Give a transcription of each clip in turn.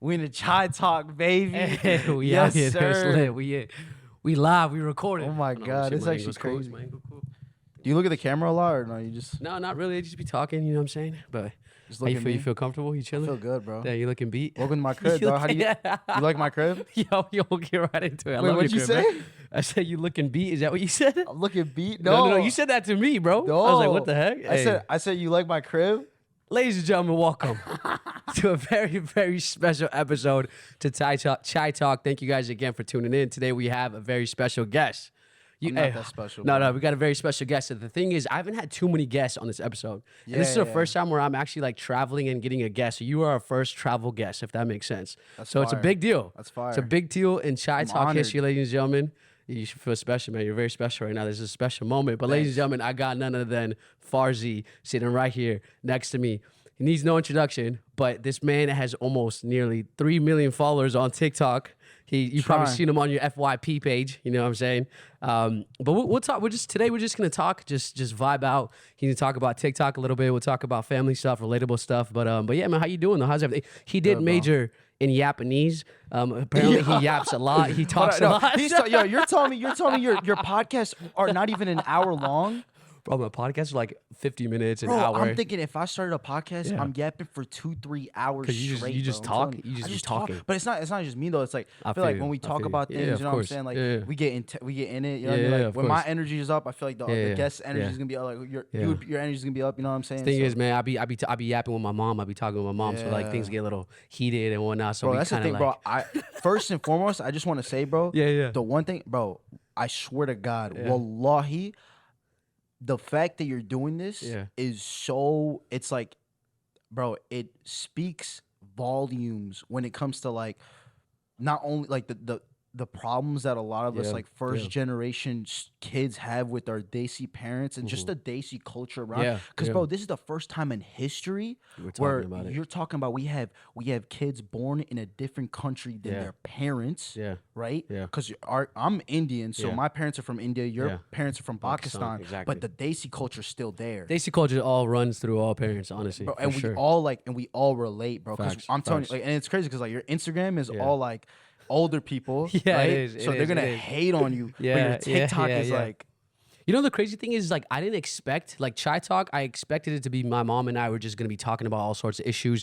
We in the chai talk, baby. Hey, we Yes, out here. There's sir. lit. We live. We recording. Oh my Hold on, God, let me it's see, my actually angle's cool. crazy. My angle cool. Do you look at the camera a lot or no? You just No, not really. I just be talking. You know what I'm saying? But how look you at feel? me? You feel comfortable? You I chilling? feel good, bro. Yeah, you looking beat? Welcome to my crib, dog. How do you like my crib? Yo, get right into it. I Wait, love what'd your you crib, say? man. I said you looking beat. Is that what you said? I'm looking beat. No. You said that to me, bro. No. I was like, what the heck? I said you like my crib. Ladies and gentlemen, welcome to a very, very special episode to Chai Talk. Thank you guys again for tuning in. Today we have a very special guest. I'm not that special. No, bro. we got a very special guest. And the thing is, I haven't had too many guests on this episode. And this is the first time where I'm actually like traveling and getting a guest. So you are our first travel guest, if that makes sense. That's so it's a fire. big deal. That's fire. It's a big deal in Chai Talk honored. history, ladies and gentlemen. You should feel special, man. You're very special right now. This is a special moment. But ladies and gentlemen, I got none other than Farzi sitting right here next to me. He needs no introduction, but this man has almost nearly 3 million followers on TikTok. You've probably seen him on your FYP page. You know what I'm saying? But we'll talk. We're just gonna talk, just vibe out. He's gonna talk about TikTok a little bit. We'll talk about family stuff, relatable stuff. But yeah, man, how you doing though? How's everything? He did major in Japanese. Apparently he yaps a lot. He talks a lot. You're telling me your podcasts are not even an hour long. Bro, my podcast is like 50 minutes, an Bro, hour. I'm thinking if I started a podcast, I'm yapping for 2-3 hours 'Cause you straight. just bro. I'm talk? telling You just I be talk. talking. But it's not just me though. It's like I feel feel like you. when we I talk feel about you. things, Yeah, you know of what I'm course. saying? Like Yeah. we get in it. You know what I Yeah, mean? yeah, Like of when my course. energy is up, I feel like the guest's energy is gonna be like your energy is gonna be up. You know what I'm saying? Thing is, man, I be yapping with my mom. I be talking with my mom, so like things get a little heated and whatnot. So bro, we that's the kind thing, of bro. like, First and foremost, I just want to say, bro. Yeah. The one thing, bro, I swear to God, wallahi, the fact that you're doing this is so. It's like, bro, it speaks volumes when it comes to like, not only like the problems that a lot of us like first generation kids have with our Desi parents and just the Desi culture around. Because bro, this is the first time in history where you're talking about we have kids born in a different country than their parents. Right. Because I'm Indian, so my parents are from India. Your parents are from Pakistan. exactly. But the Desi culture is still there. Desi culture all runs through all parents, honestly. Bro, and we all relate, bro. Because I'm telling you, like, and it's crazy because like your Instagram is all like older people, right? It is, so they're gonna hate on you. But your TikTok is like, you know, the crazy thing is, like, I didn't expect, like, Chai Talk, I expected it to be my mom and I were just gonna be talking about all sorts of issues.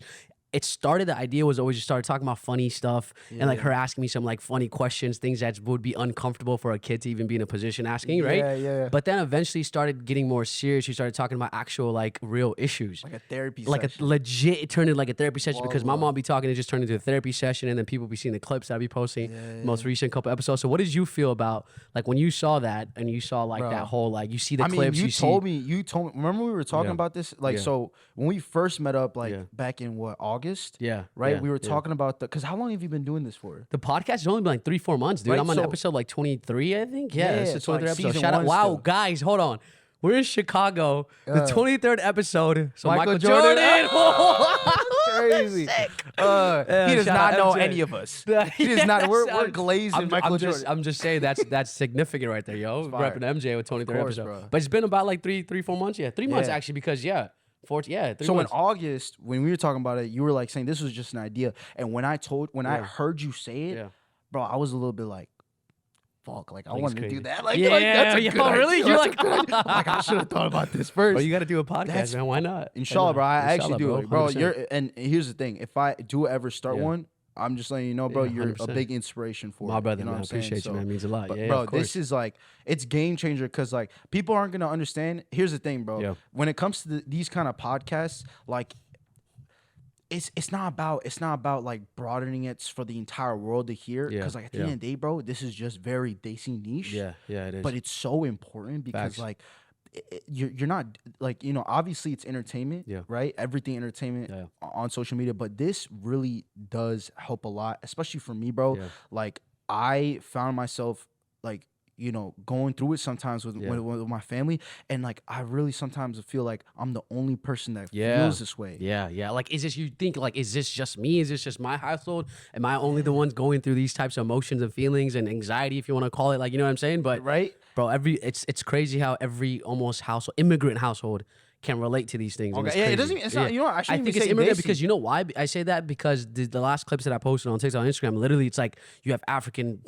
It started, the idea was always just started talking about funny stuff and like her asking me some like funny questions, things that would be uncomfortable for a kid to even be in a position asking, right? Yeah. But then eventually started getting more serious. We started talking about actual like real issues. like a therapy Like session. a legit, it turned into like a therapy session because my mom be talking, it just turned into a therapy session, and then people be seeing the clips that I be posting, most recent couple episodes. So what did you feel about like when you saw that and you saw like that whole like you see the clips? You told me. Remember we were talking about this? Like so when we first met up, like back in what, August? Right. We were talking about because how long have you been doing this for? The podcast has only been like 3-4 months, dude. Right, I'm on so- episode like 23, I think. Yeah, it's the so, 23rd like, episode. season Shout out! one Wow, still. guys, hold on. We're in Chicago, the 23rd episode. So Michael Michael Jordan. Jordan. Crazy. He does shout not out know MJ. any of us. He does not. We're glazing Michael Jordan. I'm just saying that's significant right there, yo. fire. Repping MJ with 23rd course, episode. bro. But it's been about like 3-4 months. Yeah, 3 months actually because 3 So months. in August, when we were talking about it, you were like saying this was just an idea. And when I heard you say it, bro, I was a little bit like, fuck, like I wanted to do that. Like, that's a good really? idea. You're That's a good idea. Like I should have thought about this first. Bro, you got to do a podcast, man. Why not? Inshallah, bro. I actually do it, bro. 100%. And here's the thing: if I do ever start one, I'm just letting you know, bro. You're a 100%. big inspiration for My it, brother, you know man. I what I'm saying? appreciate you, man. It means a lot. But, Yeah, bro, of course. this is like it's game changer because like people aren't gonna understand. Here's the thing, bro. Yeah. When it comes to these kind of podcasts, like. It's not about like broadening it for the entire world to hear because like at the end of the day, bro, this is just very Desi niche. Yeah, it is. But it's so important because like you're not like, you know, obviously it's entertainment, right? Everything entertainment on social media, but this really does help a lot, especially for me, bro. Like I found myself like, you know, going through it sometimes with my family, and like I really sometimes feel like I'm the only person that feels this way. Yeah. Like, is this, you think like, is this just me? Is this just my household? Am I only the ones going through these types of emotions and feelings and anxiety, if you want to call it? Like, you know what I'm saying? But right, bro, it's crazy how every almost household, immigrant household, can relate to these things. Okay. Yeah, it doesn't. It's not. You know what? I shouldn't think even it's say immigrant Desi. because you know why I say that, because the last clips that I posted on TikTok and Instagram, literally, it's like you have African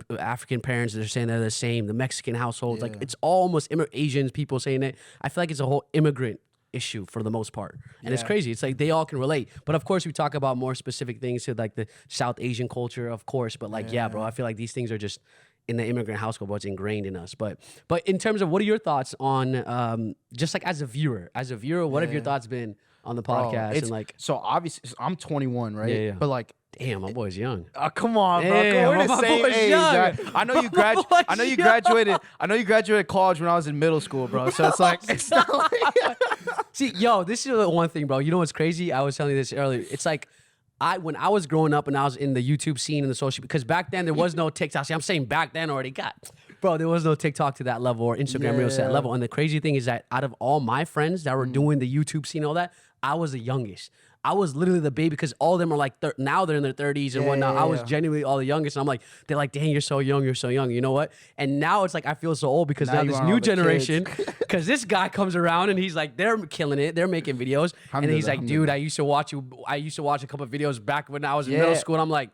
parents that are saying they're the same. The Mexican households, like it's all almost Asians people saying it. I feel like it's a whole immigrant issue for the most part, and it's crazy. It's like they all can relate, but of course we talk about more specific things to like the South Asian culture, of course. But like, bro, I feel like these things are just in the immigrant household, what's ingrained in us. But in terms of what are your thoughts on just like as a viewer, what have your thoughts been on the podcast? And like, so obviously I'm 21, right? Yeah. But like, damn, my boy's young. Come on, bro. Damn, We're the my same boy's age. young. Right? I know you graduated. I know you graduated college when I was in middle school, bro. So it's like it's not like. See, yo, this is the one thing, bro. You know what's crazy? I was telling you this earlier. It's like when I was growing up and I was in the YouTube scene and the social, because back then there was no TikTok. See, I'm saying back then already bro, there was no TikTok to that level or Instagram Reels to that level. And the crazy thing is that out of all my friends that were doing the YouTube scene and all that, I was the youngest. I was literally the baby because all of them are like, now they're in their 30s and whatnot. I was genuinely all the youngest. And I'm like, they're like, dang, you're so young. You know what? And now it's like, I feel so old because now this new generation, because this guy comes around and he's like, they're killing it. They're making videos. And he's like, dude, I used to watch a couple of videos back when I was in middle school. And I'm like,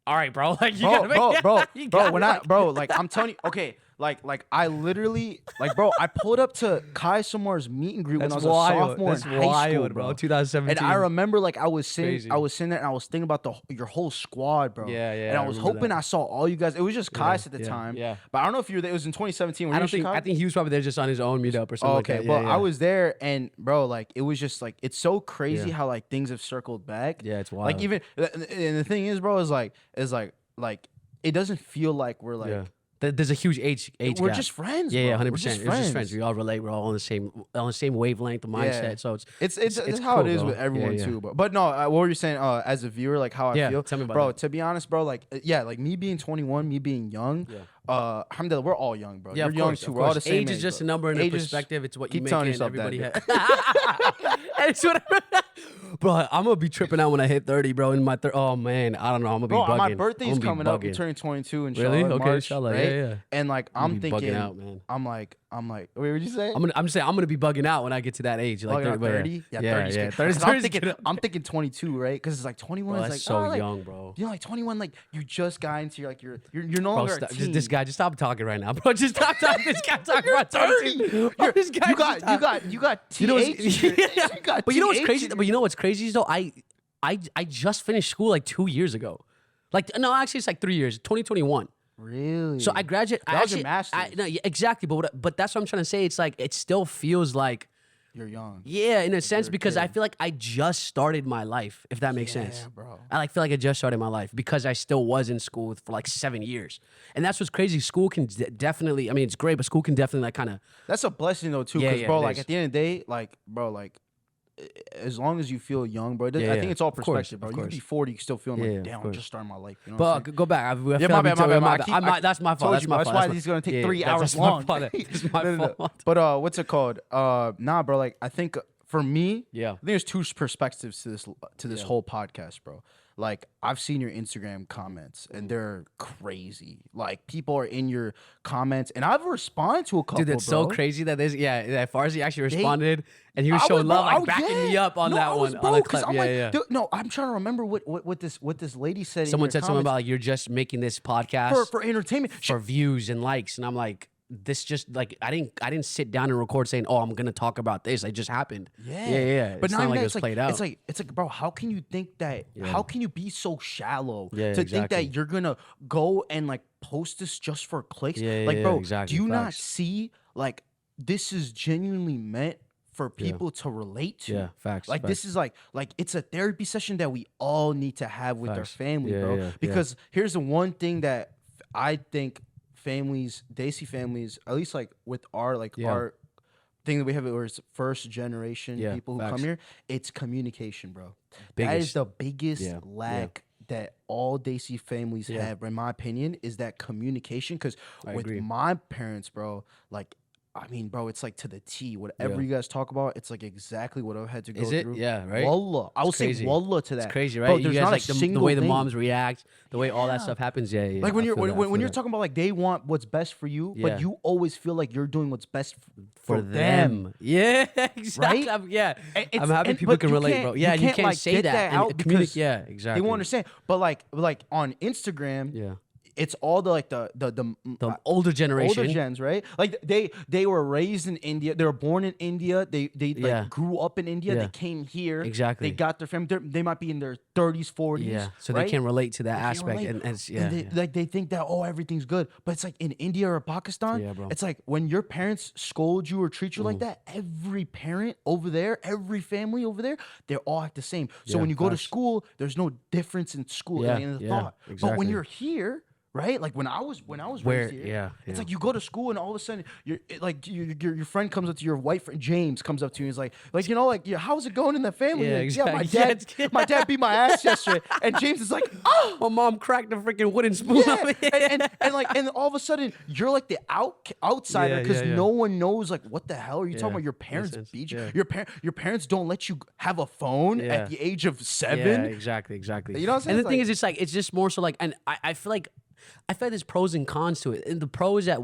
all right, bro. Like, you bro, like, I'm telling you, okay. Like I literally, like, bro, I pulled up to Kai Samar's meet and greet when I was a sophomore in high school, bro. 2017. And I remember, like, I was sitting there and I was thinking about your whole squad, bro. Yeah. And I was hoping I saw all you guys. It was just Kai's at the time. Yeah. But I don't know if you were there. It was in 2017. I think he was probably there just on his own meetup or something. Okay, like that. I was there, and bro, like, it was just like, it's so crazy how like things have circled back. Yeah, it's wild. Like, even, and the thing is, bro, is like it doesn't feel like we're like. There's a huge age We're gap. just friends. Yeah, bro. 100%. We're just We're just friends. We all relate. We're all on the same wavelength of mindset. Yeah. So it's how cool, it is bro. with everyone too. But no, what were you saying? As a viewer, like how I feel. Tell me about bro. that. To be honest, bro, like like me being 21, me being young. Alhamdulillah, we're all young, bro. Yeah, You're young too. We're all the same age. Age is just a number and a perspective. It's what you make. Everybody has. It's what bro, I'm gonna be tripping out when I hit 30, bro. In my oh man, I don't know. I'm gonna be bugging. My birthday's coming up. I'm turning 22 in really? Okay, March, inshallah. Right? Yeah. And like I'm thinking, bugging out, man. I'm like, wait, what'd you say? I'm just saying I'm gonna be bugging out when I get to that age, like 30. Yeah, 30. I'm thinking 22, right? Because it's like 21 bro, is that's like so young, bro. You know, like 21, like you just got into you're no longer a teen. This guy, just stop talking right now, bro. Just stop talking. This guy talking about 30. This guy, you got TH. But you know what's crazy? But you know what's crazy is though, I just finished school like 2 years ago. Like, no, actually it's like 3 years. 2021. Really? So I graduated. That was your master's. No, exactly. But that's what I'm trying to say. It's like it still feels like you're young. Yeah, in a sense, because I feel like I just started my life, if that makes sense. Bro. I feel like I just started my life because I still was in school for like 7 years. And that's what's crazy. School can definitely, I mean, it's great, but school can definitely like kind of. That's a blessing though, too. Because, bro, like at the end of the day, like, bro, like, as long as you feel young, bro, I think it's all perspective, bro. You can be 40, you can still feel like, damn, I'm just starting my life. You know but go back. My bad. That's my fault. That's why this is gonna take 3 hours long. That's my fault. But what's it called? Nah, bro. Like I think for me, I think there's two perspectives to this whole podcast, bro. Like I've seen your Instagram comments and they're crazy. Like people are in your comments and I've responded to a couple. Dude, that's bro. so crazy that that Farzi actually responded and he was showing love, like backing me up on that one. Bro, on the clip. Dude, no, I'm trying to remember what this lady said. Someone said something about like you're just making this podcast for entertainment, for views and likes, and I'm like, this just like I didn't sit down and record saying, oh, I'm gonna talk about this. It just happened. Yeah. But it's not like it was played out. It's like, bro, how can you think that? How can you be so shallow to exactly. think that you're gonna go and like post this just for clicks? Exactly. Do you not see like this is genuinely meant for people to relate to? Yeah, facts. Like this is like it's a therapy session that we all need to have with our family, bro. Because here's the one thing that I think families, Desi families, at least like with our our thing that we have, where it's first generation people who come here, it's communication, bro. That is the biggest lack that all Desi families have, in my opinion, is that communication. Because with my parents, bro, like I mean, bro, it's like to the T. Whatever you guys talk about, it's like exactly what I've had to go Is it? through. Yeah, right. Wallah, I will say wallah to that. It's crazy, right? Bro, You there's guys not like a the single way the thing. moms react, the way all that stuff happens. Yeah, yeah. Like when I you're feel that, when you're talking about like they want what's best for you, but you always feel like you're doing what's best for them. Yeah, exactly. Right? I'm happy people can relate, bro. Yeah, and you can't like, say get that out and because communicate. Yeah, exactly. they won't understand. But like on Instagram, Yeah. it's all the like the older generation, older gens, right? Like they were raised in India, they were born in India, they like grew up in India, they came here, exactly. they got their family. They might be in their 30s, 40s, so right? they can't relate to that aspect, and like they think that everything's good, but it's like in India or Pakistan, bro. it's like when your parents scold you or treat you like that, every parent over there, every family over there, they all act the same. So when you go to school, there's no difference in school in the thought. Exactly. But when you're here, right? Like when I was raised here, it's like you go to school and all of a sudden your friend comes up to your white friend James comes up to you and is like how's it going in the family? Yeah, Like, exactly. my dad beat my ass yesterday, and James is like, oh, my mom cracked the freaking wooden spoon. and all of a sudden you're like the outsider because no one knows like what the hell are you talking about? Your parents beat you. Your parents don't let you have a phone at the age of 7. Yeah, exactly. You know what I'm saying? And the thing is, it's just more so like, and I feel like there's pros and cons to it. And the pros that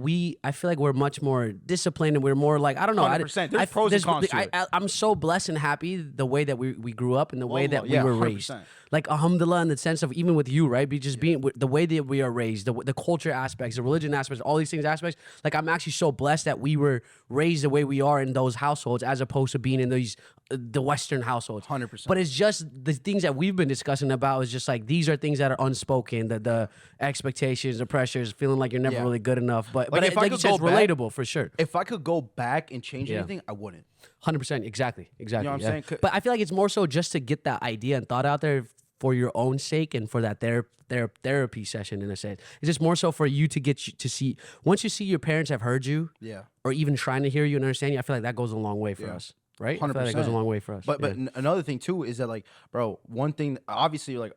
I feel like we're much more disciplined and we're more like, I don't know. 100%. There's pros and cons to it. I'm so blessed and happy the way that we grew up and the way that we were raised. 100%. Like, alhamdulillah, in the sense of even with you, right? Being the way that we are raised, the culture aspects, the religion aspects, all these things aspects. Like, I'm actually so blessed that we were raised the way we are in those households as opposed to being in the Western households. 100%. But it's just the things that we've been discussing about is just like, these are things that are unspoken, the expectations, the pressures, feeling like you're never really good enough. But if I it's could go back, relatable for sure. If I could go back and change anything, I wouldn't. 100%. Exactly. You know what I'm saying? But I feel like it's more so just to get that idea and thought out there for your own sake and for that therapy session in a sense. It's just more so for you to get to see, once you see your parents have heard you, or even trying to hear you and understand you, I feel like that goes a long way for us. Right? 100%. I feel like that goes a long way for us. But another thing too is that like, bro, one thing obviously you're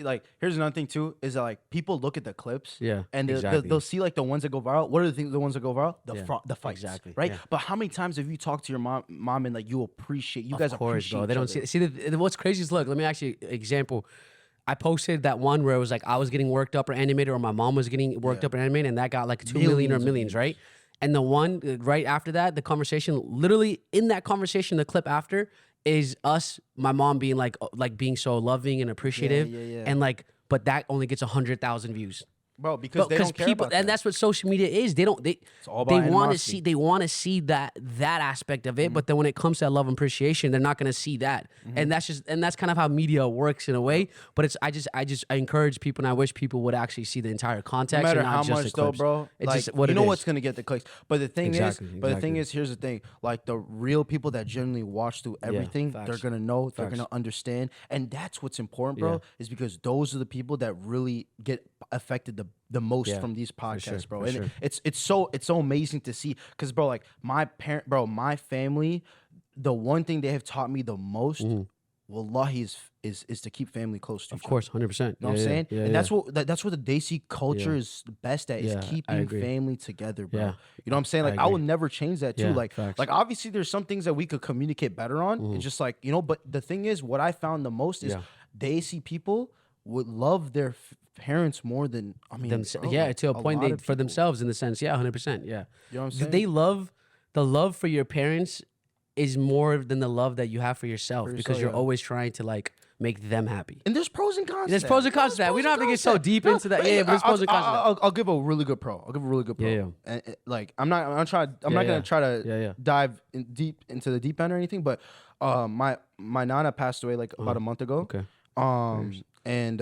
like, here's another thing too is that like people look at the clips, and they'll see like the ones that go viral. What are the ones that go viral? The fights, right? Yeah. But how many times have you talked to your mom and like you appreciate you guys appreciate? Bro. They don't see what's crazy is, look, let me actually example. I posted that one where it was like I was getting worked up or animated, or my mom was getting worked up or animated, and that got like 2 million or millions, right? And the one right after that, the conversation, literally in that conversation, the clip after is us, my mom being like being so loving and appreciative, and like, but that only gets 100,000 views. Bro, because they don't care about that. And that's what social media is. They want to see that aspect of it, but then when it comes to that love and appreciation, they're not going to see that. And that's kind of how media works in a way. But I encourage people, and I wish people would actually see the entire context. No matter and not how just much the clips. though, bro. It's like, just what you know it what's is. gonna get the clicks. But the thing is, here's the thing. Like the real people that genuinely watch through everything, they're gonna know, they're gonna understand, and that's what's important, bro. Is because those are the people that really get affected the most from these podcasts, bro. And it's so amazing to see, because bro, like my family, the one thing they have taught me the most, wallahi, is to keep family close to each other. Of course, 100%. You know what I'm saying? And that's what the Desi culture is best at, is keeping family together, bro. Yeah. You know what I'm saying? Like I will never change that too. Like facts. like obviously there's some things that we could communicate better on. It's just like, but the thing is, what I found the most is Desi people would love their parents more than to a point for themselves, in the sense, 100%, You know what I'm saying? The love for your parents is more than the love that you have for yourself, because you're always trying to like make them happy. And there's pros and cons. There's pros and cons to that. We don't have to get so deep into that. Yeah, but there's pros and cons to that. I'll give a really good pro. Yeah. And like I'm not gonna try to dive deep into the deep end or anything. But my nana passed away like about a month ago. Okay. And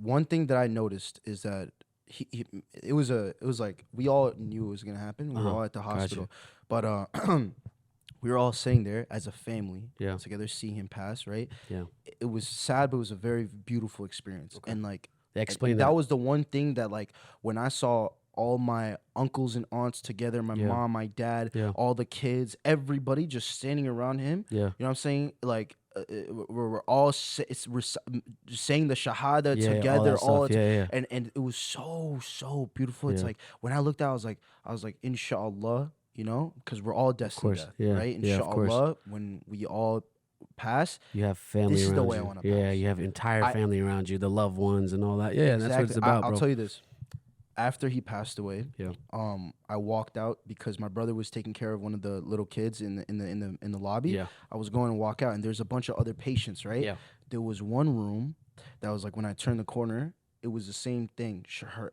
one thing that I noticed is that it was like we all knew it was gonna happen. We were all at the hospital, but we were all sitting there as a family together, seeing him pass. Right? Yeah. It was sad, but it was a very beautiful experience. Okay. And like, that was the one thing that like when I saw all my uncles and aunts together, my mom, my dad, all the kids, everybody just standing around him. Yeah. You know what I'm saying? Like we're all saying the shahada together, and it was so beautiful. It's like when I looked out, I was like, inshallah, you know, because we're all destined to death, right? Inshallah, when we all pass, you have family this around is the way you. I want to Yeah, pass. you have entire family around you, the loved ones and all that. Yeah, exactly. That's what it's about, bro. I'll tell you this. After he passed away, yeah, I walked out because my brother was taking care of one of the little kids in the lobby. Yeah, I was going to walk out, and there's a bunch of other patients, right? Yeah, there was one room that was like when I turned the corner, it was the same thing.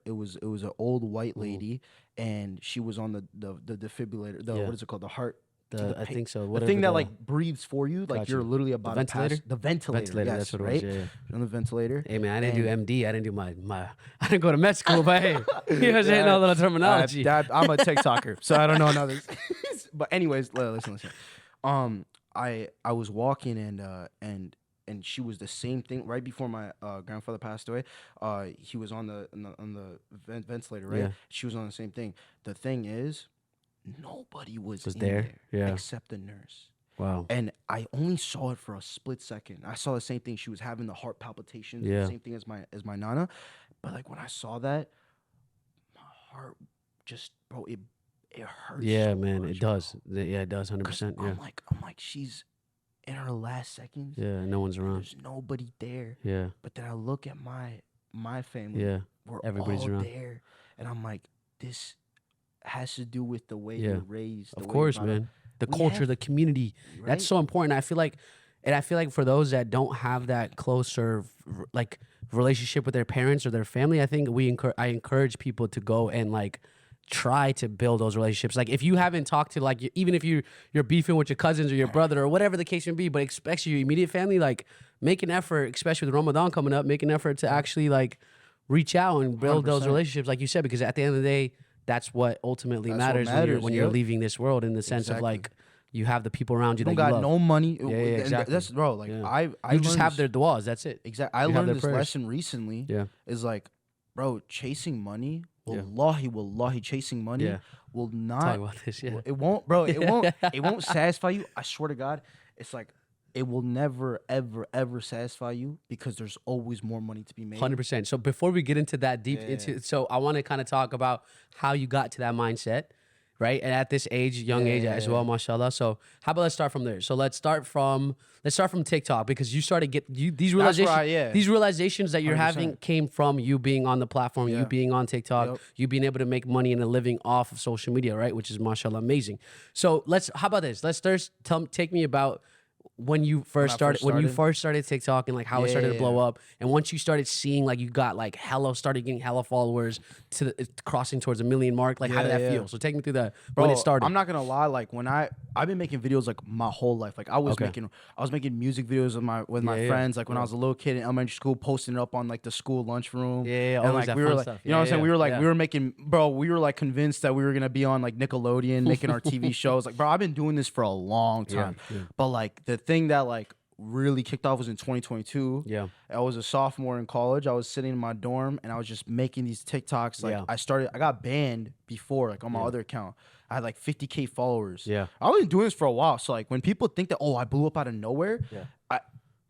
It was an old white lady, and she was on the defibrillator. What is it called? The heart. I think so. The thing that like breathes for you, like you're literally about to pass. The ventilator. Yes, that's what right? it was. Yeah. On the ventilator. Hey man, I didn't do MD. I didn't do my. I didn't go to med school, but hey, you know, saying all the terminology. I'm a TikToker, so I don't know none of this. But anyways, listen. I was walking and she was the same thing right before my grandfather passed away. He was on the ventilator, right? Yeah. She was on the same thing. The thing is, nobody was in there, except the nurse. Wow. And I only saw it for a split second. I saw the same thing. She was having the heart palpitations, the same thing as my nana. But like when I saw that, my heart just, bro, it hurts. Yeah, so man, much, it does. Bro. Yeah, it does, 100%. Yeah. I'm like, she's in her last seconds. Yeah, no one's around. There's nobody there. Yeah. But then I look at my family. Yeah. We're everybody's all around there, and I'm like, this has to do with the way you're raised. Of course, man. The culture, the community. Right? That's so important. I feel like for those that don't have that closer like relationship with their parents or their family, I think I encourage people to go and like try to build those relationships. Like if you haven't talked to like even if you're beefing with your cousins or your brother or whatever the case may be, but especially your immediate family, like make an effort, especially with Ramadan coming up, make an effort to actually like reach out and build 100%. those relationships, like you said, because at the end of the day, that's what ultimately matters when you're leaving this world, in the sense of like you have the people around you that you got love. no money. Yeah, exactly. That's bro. Like I you just have their duas. That's it. Exactly. I learned this lesson recently. Yeah. Is like, bro, chasing money. Wallahi, chasing money will not. Talk about this. Yeah. It won't, bro. It won't. It won't satisfy you. I swear to God, it's like it will never, ever satisfy you because there's always more money to be made. 100%. So before we get into that deep so I want to kind of talk about how you got to that mindset, right? And at this age, young age as well, mashallah. So how about let's start from there? So let's start from TikTok, because you started these realizations. These realizations that you're 100%. Having came from you being on the platform, you being on TikTok, you being able to make money and a living off of social media, right? Which is mashallah amazing. So how about this? Let's first take me about when you first started TikTok and like how it started to blow up, and once you started seeing like you got like started getting hella followers to crossing towards 1 million mark, like how did that feel? So take me through that. Bro, when it started. I'm not gonna lie, like when I've been making videos like my whole life. Like I was making music videos with my friends, like when I was a little kid in elementary school, posting it up on like the school lunchroom. And like we were like, stuff. You know what I'm saying? We were like we were making, bro, we were like convinced that we were gonna be on like Nickelodeon making our TV shows. Like, bro, I've been doing this for a long time. But like the thing that like really kicked off was in 2022. Yeah. I was a sophomore in college. I was sitting in my dorm and I was just making these TikToks. Like I got banned before, like on my other account. I had like 50K followers. Yeah. I was doing this for a while. So like when people think that, I blew up out of nowhere,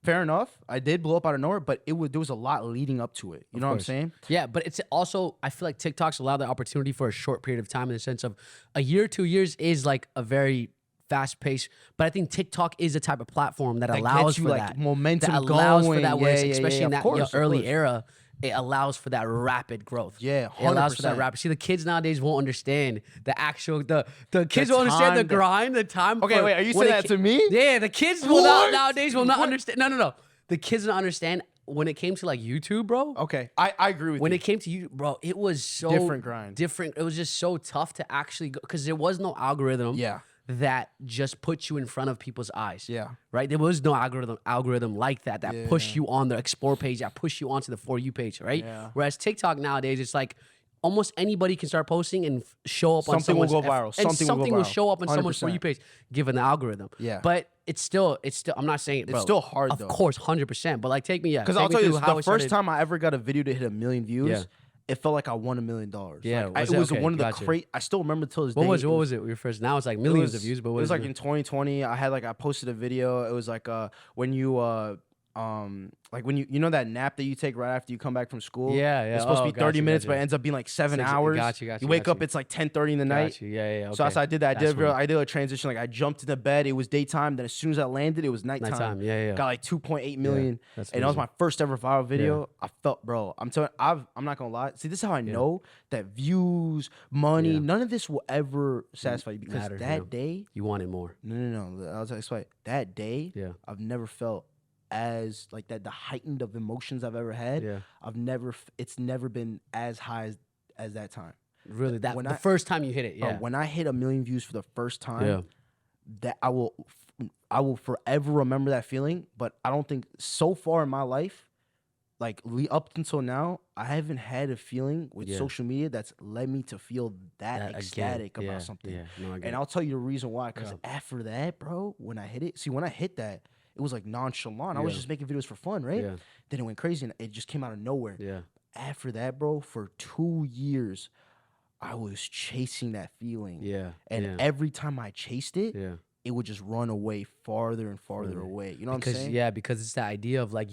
fair enough. I did blow up out of nowhere, but there was a lot leading up to it. You know what I'm saying? Yeah, but it's also, I feel like TikTok's allowed the opportunity for a short period of time, in the sense of a year, 2 years is like a very fast pace, but I think TikTok is a type of platform that allows for that momentum, that allows for that, especially in that early era. It allows for that rapid growth. Yeah, 100%. It allows for that rapid. See, the kids nowadays won't understand the actual the kids won't understand the grind, the time. Okay, wait, are you saying that to me? Yeah, the kids will nowadays will not understand. No. The kids don't understand when it came to like YouTube, bro. Okay, I agree with you. When it came to you, bro, it was so different grind. Different. It was just so tough to actually go, because there was no algorithm. Yeah. That just puts you in front of people's eyes. Yeah. Right? There was no algorithm like that push you on the explore page, that push you onto the For You page, right? Yeah. Whereas TikTok nowadays, it's like almost anybody can start posting and show up on someone's... Something will go viral. Something will show up on someone's For You page, given the algorithm. Yeah. But it's still, I'm not saying it, bro. It's still hard, though. Of course, 100%. But like, take me, because I'll tell you this, the first time I ever got a video to hit 1 million views, it felt like I won $1 million. Yeah, like, it was one of the crazy. I still remember till this day. What was it? Your first? Now it's like millions of views. But what it was like in 2020. I posted a video. It was like when you like when you know that nap that you take right after you come back from school. Yeah. It's supposed to be 30 minutes, but it ends up being like 7 hours. Got you. You wake up, it's like 10:30 in the night. Yeah. Okay. So I did that. I did a transition. Like I jumped into bed. It was daytime. Then as soon as I landed, it was nighttime. Yeah. Got like 2.8 million. Yeah, and that was my first ever viral video. I felt, bro. I'm not gonna lie. See, this is how I know that views, money, none of this will ever satisfy you because that day you wanted more. No. I'll explain. That day, I've never felt as like that the heightened of emotions I've ever had. It's never been as high as that time. Really, the first time you hit it. When I hit 1 million views for the first time, that I will forever remember that feeling. But I don't think so far in my life, like up until now, I haven't had a feeling with social media that's led me to feel that ecstatic about something. No, and I'll tell you the reason why. Because after that, bro, when I hit that, it was like nonchalant. I was just making videos for fun, right? Yeah. Then it went crazy and it just came out of nowhere. Yeah. After that, bro, for 2 years, I was chasing that feeling. Yeah. And every time I chased it, it would just run away farther and farther away. You know what I'm saying? Yeah, because it's the idea of like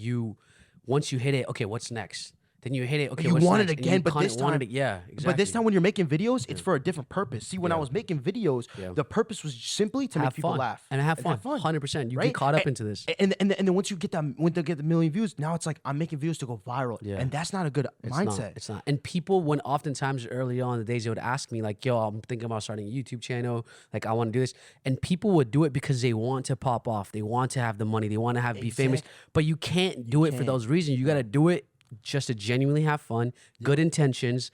once you hit it, okay, what's next? Then you hit it. Okay, you what's want next? it again, but this time, exactly. But this time when you're making videos, it's for a different purpose. See, when I was making videos, the purpose was simply to make people laugh and have fun. 100%. You get caught up into this, and then once you get that, when they get the 1 million views, now it's like I'm making videos to go viral, and that's not a good mindset. It's not. And people, when oftentimes early on in the days, they would ask me like, "Yo, I'm thinking about starting a YouTube channel. Like, I want to do this," and people would do it because they want to pop off. They want to have the money. They want to be famous. But you can't do it for those reasons. You got to do it just to genuinely have fun, good intentions,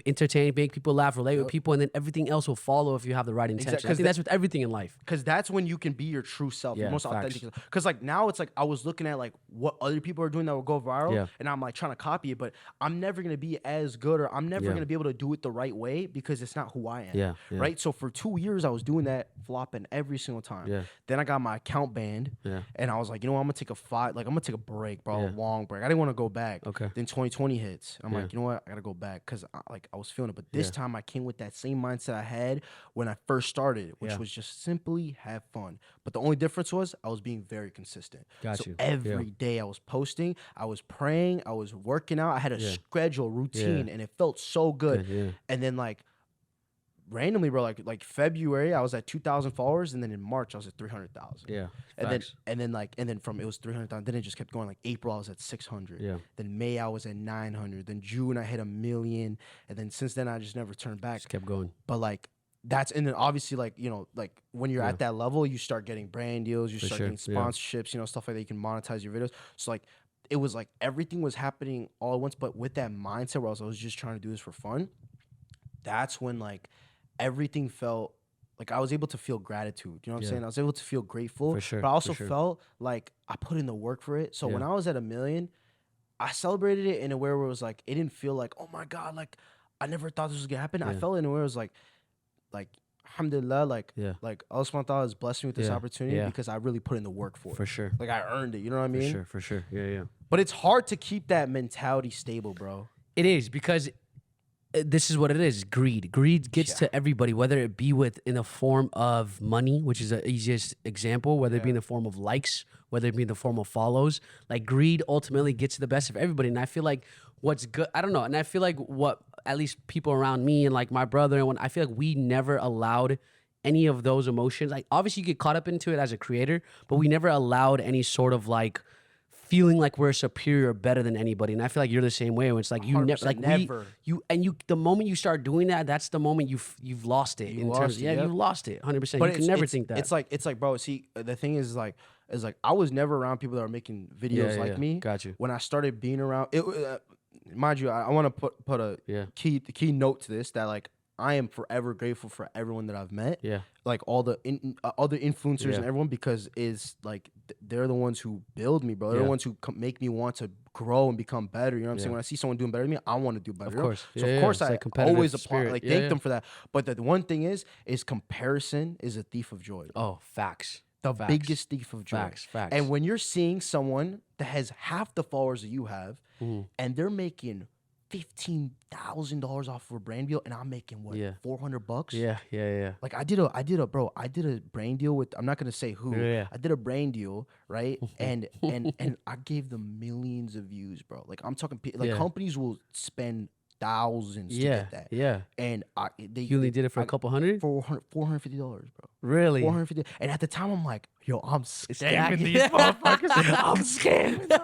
entertain, make people laugh, relate with people, and then everything else will follow if you have the right intention. I think that's with everything in life. Because that's when you can be your true self, your most authentic. Because like now it's like I was looking at like what other people are doing that will go viral, and I'm like trying to copy it, but I'm never gonna be as good, or I'm never gonna be able to do it the right way because it's not who I am. Right. So for 2 years I was doing that, flopping every single time. Then I got my account banned, and I was like, you know what, I'm gonna take a break, bro, a long break. I didn't want to go back. Okay. Then 2020 hits. I'm like, you know what? I gotta go back because I was feeling it. But this time I came with that same mindset I had when I first started, which was just simply have fun. But the only difference was I was being very consistent. Every day I was posting, I was praying, I was working out. I had a schedule, routine, and it felt so good. And then like randomly, bro, like February, I was at 2,000 followers, and then in March I was at 300,000. And then from it was 300,000. Then it just kept going. Like April, I was at 600. Then May, I was at 900. Then June, I hit 1 million. And then since then, I just never turned back. Just kept going. But like and then obviously like like when you're at that level, you start getting brand deals, you start getting sponsorships, stuff like that. You can monetize your videos. So like it was like everything was happening all at once. But with that mindset where I was just trying to do this for fun, that's when like everything felt like I was able to feel gratitude. You know what I'm saying? I was able to feel grateful. For sure. But I also felt like I put in the work for it. So when I was at 1 million, I celebrated it in a way where it was like, it didn't feel like, oh my God, like I never thought this was gonna happen. I felt it in a way where it was like alhamdulillah, like Allah subhanahu wa ta'ala has blessed me with this opportunity because I really put in the work for it. For sure. Like I earned it. You know what I mean? For sure. Yeah. But it's hard to keep that mentality stable, bro. It is, because this is what it is. Greed gets to everybody, whether it be in the form of money, which is the easiest example, whether it be in the form of likes, whether it be in the form of follows. Like greed ultimately gets to the best of everybody. And I feel like what's good, I don't know. And I feel like what at least people around me and like my brother, and I feel like we never allowed any of those emotions. Like obviously you get caught up into it as a creator, but we never allowed any sort of like feeling like we're superior or better than anybody. And I feel like you're the same way. When it's like you never, the moment you start doing that, that's the moment you've lost it. You've lost it 100%. But you can never think that. It's like, bro, see, the thing is like I was never around people that are making videos like me. Got you. When I started being around it, mind you, I want to put a key note to this, that like I am forever grateful for everyone that I've met. Like all the other influencers and everyone, because is like they're the ones who build me, bro. They're the ones who make me want to grow and become better. You know what I'm saying? When I see someone doing better than me, I want to do better. Of course. So of course I always apply, like thank them for that. But the one thing is comparison is a thief of joy. Oh, facts. The biggest thief of joy. Facts. And when you're seeing someone that has half the followers that you have, and they're making $15,000 off of a brand deal, and I'm making what, $400? Yeah. Like I did a brand deal with, I'm not gonna say who. Yeah. I did a brand deal, right? and I gave them millions of views, bro. Like I'm talking, like companies will spend thousands to get that. Yeah. And you only did it for a couple hundred? $450, bro. Really? 450. And at the time, I'm like, yo, I'm scamming these motherfuckers. I'm scamming them.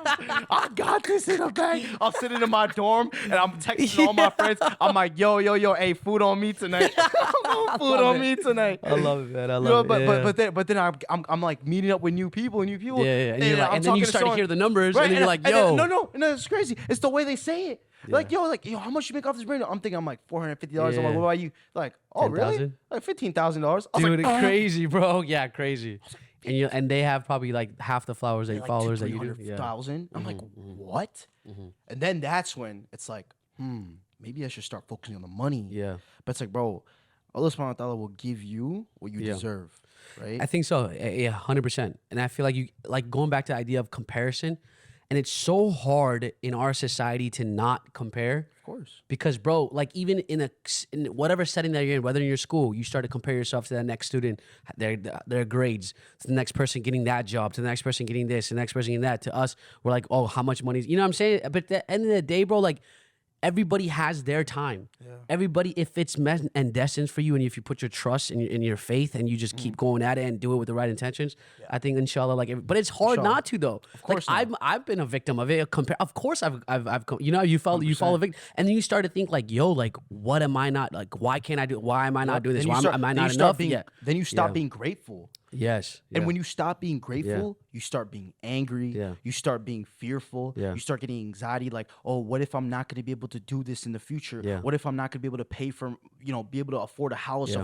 I got this in a bag. I'm sitting in my dorm and I'm texting all my friends. I'm like, yo, hey, food on me tonight. Food on me tonight. I love it, man. I love it. But then I'm like meeting up with new people. Yeah. And you're like, and then you start to hear the numbers, right, and then you're like, yo. No, it's crazy. It's the way they say it. Yeah. Like, yo, how much you make off this brand? I'm like $450. I'm like, what about you? Like, oh, 10, really? 000? Like $15,000. Dude, like, crazy, bro. Yeah, crazy. And they have probably like half the followers that followers that you do. $300,000. I'm like, what? And then that's when it's like, maybe I should start focusing on the money. Yeah. But it's like, bro, Allah subhanahu wa ta'ala will give you what you deserve, right? I think so. Yeah, 100%. And I feel like you going back to the idea of comparison. And it's so hard in our society to not compare. Of course. Because, bro, like even in whatever setting that you're in, whether in your school, you start to compare yourself to that next student, their grades, to the next person getting that job, to the next person getting this, to the next person getting that. To us, we're like, oh, how much money is, you know what I'm saying? But at the end of the day, bro, like, everybody has their time. Yeah. Everybody, if it's meant and destined for you, and if you put your trust in your faith and you just keep going at it and do it with the right intentions, I think inshallah, like, but it's hard not to though. Of course, like I've been a victim of it. Of course, I've you fall a victim, and then you start to think like, yo, like, what am I not, like, why can't I do? Why am I not doing this? Why am I not enough? Then you stop being grateful. Yes. And when you stop being grateful, you start being angry. Yeah. You start being fearful. Yeah. You start getting anxiety like, oh, what if I'm not going to be able to do this in the future? Yeah. What if I'm not going to be able to pay for, be able to afford a house,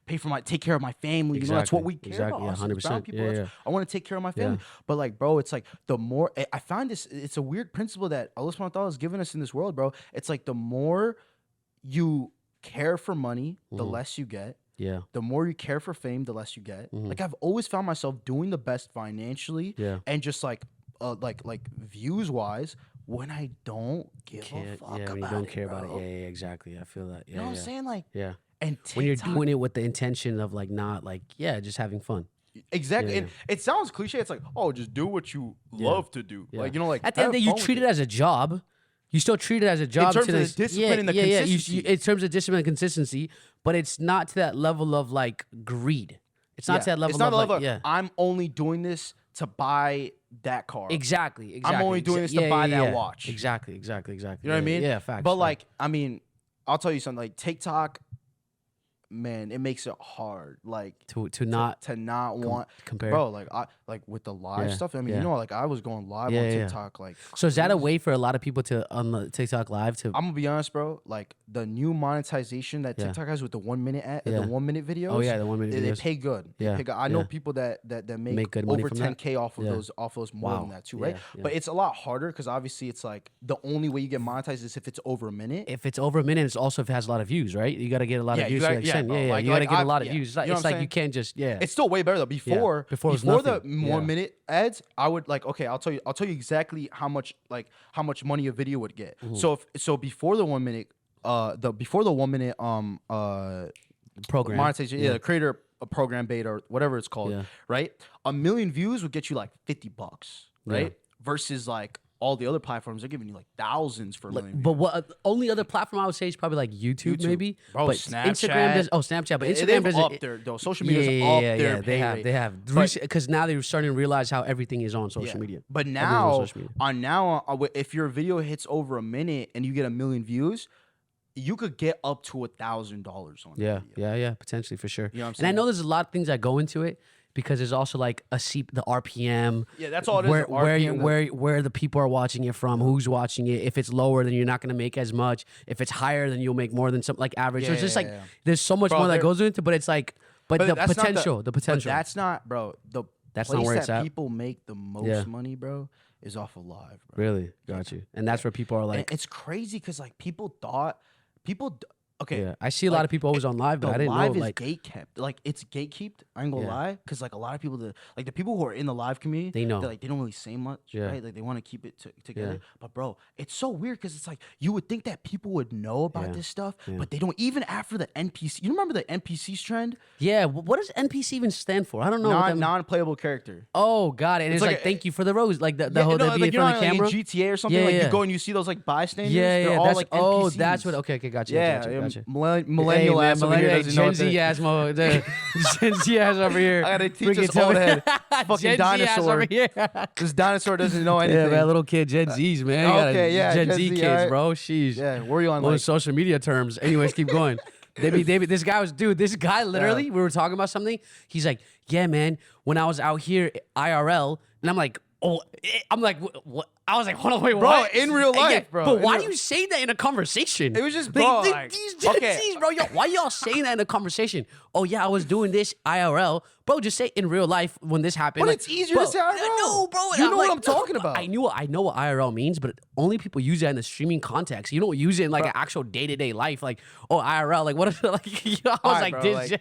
pay for take care of my family. Exactly. You know, that's what we care about. 100%. People, I want to take care of my family. But like, bro, it's like the more, I find this, it's a weird principle that Allah subhanahu wa ta'ala has given us in this world, bro. It's like the more you care for money, the less you get. Yeah. The more you care for fame, the less you get. Like I've always found myself doing the best financially and just like views wise when I don't give a fuck about when you don't care about it. Yeah, exactly. I feel that. Yeah, you know what I'm saying? Like, and TikTok, when you're doing it with the intention of like not like just having fun. Exactly. And it sounds cliche. It's like, oh, just do what you love to do. Like, like at the end of the day, you treat it as a job. You still treat it as a job. In terms of the discipline and the consistency. In terms of discipline and consistency, but it's not to that level of like greed. It's not to that level. It's not of like, I'm only doing this to buy that car. Exactly. I'm only doing this to buy that watch. Exactly. You know what I mean? Yeah, facts. But like, I mean, I'll tell you something. Like TikTok, man, it makes it hard. Like to not want compare, bro. Like with the live stuff. I mean, like I was going live on TikTok. Like, so is that a way for a lot of people to on the TikTok live to? I'm gonna be honest, bro. Like the new monetization that TikTok has with the 1 minute the 1 minute videos. Oh yeah, the 1 minute videos. They pay good. I know people that make good money over from 10K off of those more than that too, right? But it's a lot harder because obviously it's like the only way you get monetized is if it's over a minute. If it's over a minute, it's also if it has a lot of views, right? You got to get a lot of views. You got to get a lot of views. It's like you can't just It's still way better though. Before the 1 minute ads, I would like, okay, I'll tell you exactly how much money a video would get. So before the 1 minute program monetization, the creator program beta or whatever it's called, right? 1 million views would get you like $50, right? Versus like all the other platforms are giving you like thousands for a million views. But what only other platform I would say is probably like YouTube. Maybe. Bro, but Snapchat. Instagram does. Oh, Snapchat, but Instagram does up there though. Social media's up there. They have because now they're starting to realize how everything is on social media. But now if your video hits over a minute and you get 1 million views, you could get up to $1,000 on video. Yeah, potentially for sure. You know what I'm saying? And I know there's a lot of things that go into it. Because there's also like the RPM. Yeah, that's all it is. Where the people are watching it from, who's watching it. If it's lower, then you're not gonna make as much. If it's higher, then you'll make more than some like average. So it's just there's so much more that goes into it. But it's like, the potential. But that's not, bro. That's not where it's at. People make the most money, bro, is off of live, bro. Really, got you. And that's where people are like, and it's crazy because like okay. Yeah, I see a lot of people always on live, but I didn't know live is like gate-kept. Like it's gate-kept. I ain't gonna lie, because like a lot of people, like the people who are in the live community, They know. like they don't really say much, Yeah. right? Like they want to keep it together. Yeah. But bro, it's so weird because it's like you would think that people would know about Yeah. this stuff, Yeah. but they don't. Even after the NPC, you remember the NPCs trend? yeah. What does NPC even stand for? I don't know. what that- Non-playable character. oh, got it. And it's like like thank you for the rose, like the Yeah, whole no, that be like in you know, front of the like in camera. GTA or something. Yeah, like yeah. you go and you see those like bystanders. Yeah, They're yeah. all That's like oh, NPCs. that's what. Okay, got you. Yeah, got you, got you. millennial Hey, ass over here doesn't know Gen what Z the- ass Gen Z ass over here. I gotta teach Freaking this old head. Gen Fucking Z ass dinosaur. over here. This dinosaur doesn't know anything. Yeah, man, little kid, Gen Z's, man. You gotta- Okay, yeah, Gen Gen Z Z, kids, alright. bro. Sheesh. Yeah, where are you on Well, like? social media terms. Anyways, keep going. This guy was, dude, this guy literally, we were talking about something. He's like, yeah, man, when I was out here IRL, and I'm like, oh, I'm like, what? I was like, hold on, wait, Bro, what? in real life, bro, But in why real- do you say that in a conversation? It was just, bro, Like, like, these Gen okay. Zs, bro, why y'all saying that in a conversation? Oh, yeah, I was doing this IRL. Bro, just say in real life when this happened. But like, it's easier bro, to say IRL. No, bro. You I'm know like, what I'm talking about. I know what IRL means, but only people use that in the streaming context. You don't use it in like an actual day-to-day life. Like, oh, IRL, like what if like I was Alright, like bro, this.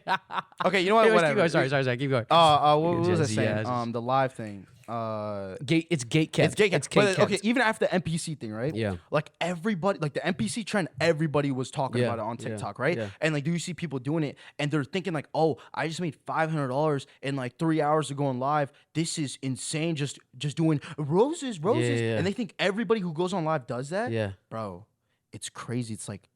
Okay, you know what? Anyways, keep Whatever. going. Sorry, keep going. What was I Gen Z saying? asses. The live thing. It's gate kept. It's gate kept. gate But, kept. okay, even after the NPC thing, right? Yeah. Like everybody, like the NPC trend, everybody was talking Yeah, about it on yeah, TikTok, right? yeah. And like, do you see people doing it? And they're thinking like, oh, I just made $500 in like 3 hours of going live. This is insane. Just doing roses. yeah. And they think everybody who goes on live does that. Yeah. Bro, it's crazy. It's like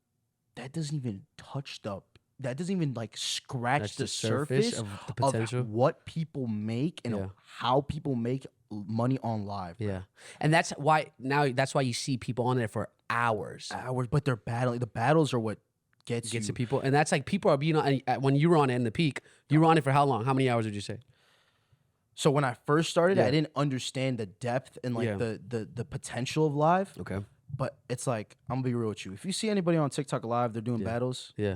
that doesn't even touch the. That doesn't even like scratch That's the surface of the potential. of what people make and Yeah. how people make money on live. Bro. Yeah, and that's why you see people on there for hours. But they're battling. The battles are what gets Gets you. to people, and that's like people are being on. When you were on it in the peak, you were on it for how long? How many hours would you say? So when I first started, Yeah. I didn't understand the depth and like Yeah. the potential of live. Okay. But it's like, I'm gonna be real with you. If you see anybody on TikTok live, they're doing battles. Yeah.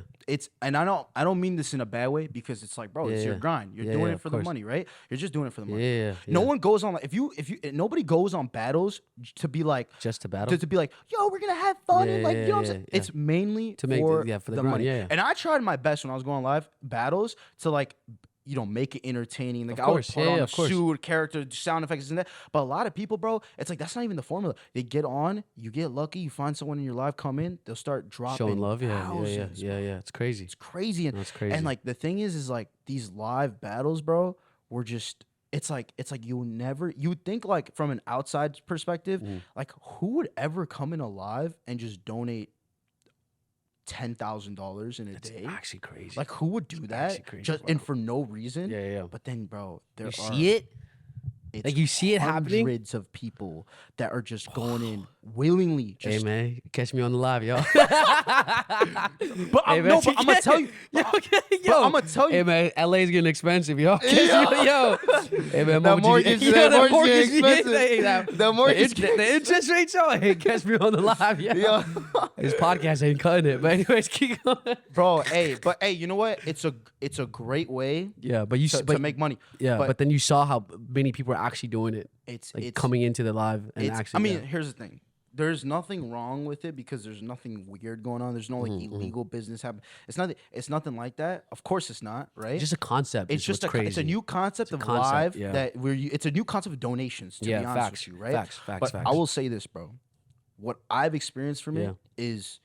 And I don't mean this in a bad way, because it's like, bro, it's your Yeah. grind. You're Yeah, doing yeah, it of for the course. money, right? You're just doing it for the money. Yeah. No one goes on like if you nobody goes on battles to be like Just to battle. to be like, yo, we're gonna have fun and like, you know what I'm saying? yeah. It's mainly To make for for the the grind, money. yeah. And I tried my best when I was going live battles to like, you know, make it entertaining. Like Of I would course, put yeah, on a of course. suit, character, sound effects, and that. But a lot of people, bro, it's like that's not even the formula. They get on, you get lucky, you find someone in your live, come in, they'll start dropping Showing love, yeah. thousands, bro. It's crazy. It's crazy. And, That's crazy. And like the thing is like these live battles, bro, were just it's like you would think like from an outside perspective, like who would ever come in alive and just donate $10,000 in a day? Actually crazy. Like who would do that actually crazy, just bro. and for no reason? Yeah. But then, bro, there You are see it? it's Like, you see it happening? Hundreds of people that are just going in willingly. Hey Just, man, catch me on the live, yo. but I'm gonna tell you. Yo, But I'ma tell you- Hey man, LA's getting expensive, yo. Yeah. Yo. Hey man, That mortgage getting expensive. The mortgage the interest rates, yo. Hey, catch me on the live, yo. Yeah. This podcast ain't cutting it, but anyways, keep going. Bro, hey, you know what? It's a great way Yeah, but you to make money. Yeah, but then you saw how many people are actually doing it, it's like it's coming into the live and actually. I mean, here's the thing. There's nothing wrong with it because there's nothing weird going on. There's no like illegal business happening. It's nothing like that. Of course it's not, right? just a concept. It's is just what's it's a crazy. new concept of concept, live yeah. that it's a new concept of donations, to be honest facts, with you, right? Facts. But I will say this, bro. What I've experienced from Yeah. it is,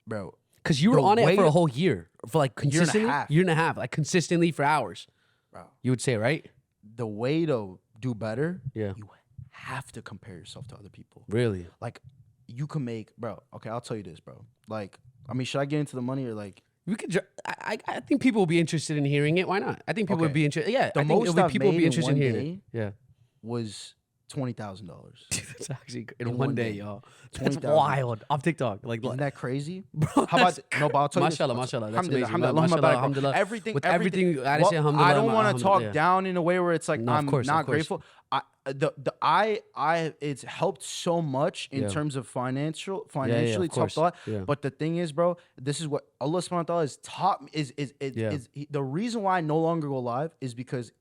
bro, Because you were the on it way- for a whole year, for like Year and a consistently, half. year and a half, like consistently for hours. bro, You would say, right? the way to do better, Yeah. you have to compare yourself to other people. Really? Like, you can make, bro. Okay, I'll tell you this, bro. Like, I mean, should I get into the money or like? We could. I think people will be interested in hearing it. Why not? I think people would Okay. be interested. Yeah, The I think most it'll be, I've people would made be in interested in one hearing it. Yeah. Was $20,000. That's actually in In one one day, day. y'all. That's 20,000. wild. Off TikTok, like Isn't that crazy? bro. How about no? But I'll tell you this. Mashallah, mashallah. That's Alhamdulillah, amazing. alhamdulillah, Mashallah, barak, bro. alhamdulillah. Everything, With everything, I didn't say well, alhamdulillah. I don't want to talk alhamdulillah. down in a way where it's like No, of I'm course, not of course. grateful. It's helped so much in Yeah. terms of financially of it's helped course. a lot. Yeah. But the thing is, bro, this is what Allah subhanahu wa ta'ala has taught me is the reason why I no longer go live is because,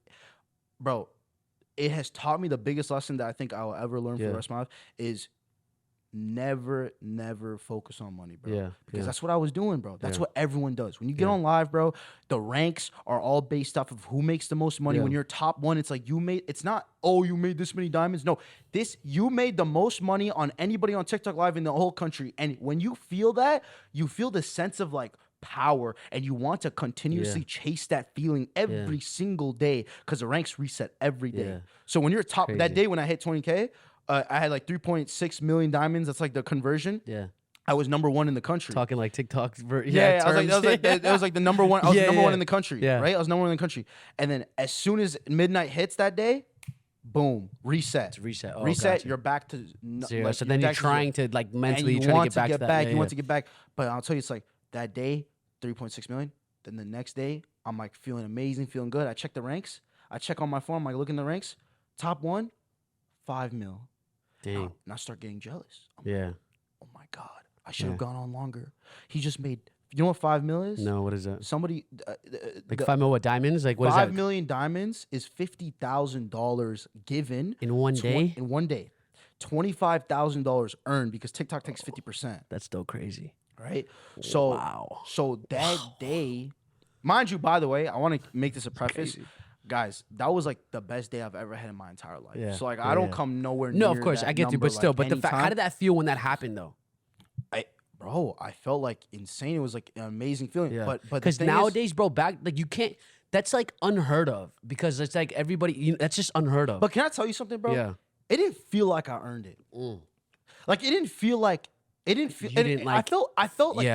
bro, it has taught me the biggest lesson that I think I will ever learn for Yeah. the rest of my life is never focus on money, bro. Yeah, because that's what I was doing, bro. That's what everyone does. When you get on live, bro, the ranks are all based off of who makes the most money. When you're top one, it's like it's not, oh, you made this many diamonds. No, you made the most money on anybody on TikTok live in the whole country. And when you feel that, you feel the sense of like power, and you want to continuously chase that feeling every single day, because the ranks reset every day. So when you're top, that day when I hit 20K, I had like 3.6 million diamonds. That's like the conversion. Yeah. I was number one in the country. Talking like TikTok. I was like the number one. I was number one in the country. Yeah. Right. I was number one in the country. And then as soon as midnight hits that day, boom, reset. It's reset. Oh, reset. gotcha. You're back to zero. So then you're trying to like mentally try to get back to that. You want to get back. But I'll tell you, it's like that day, 3.6 million. Then the next day, I'm like feeling amazing, feeling good. I check the ranks. I check on my phone. I'm like looking at the ranks. Top one, 5 mil. Dang. And I start getting jealous. I'm like, oh my God, I should have gone on longer. He just made, you know what 5 mil is? No, what is that? Somebody, like 5 mil what, diamonds? Like what is that? 5 million diamonds is $50,000 given. In one day? In one day. $25,000 earned because TikTok takes 50%. That's still crazy. Right? So, so that day, mind you, by the way, I want to make this a preface. Guys, that was like the best day I've ever had in my entire life. Yeah. So like I don't come nowhere near. No, of course, that I get you, number, but still, like, but the fact, how did that feel when that happened though? Bro, I felt like insane. It was like an amazing feeling. Yeah. But because nowadays, bro, back like you can't. That's like unheard of, because it's like everybody. That's just unheard of. But can I tell you something, bro? Yeah. It didn't feel like I earned it. Like it didn't feel like it didn't feel. I felt like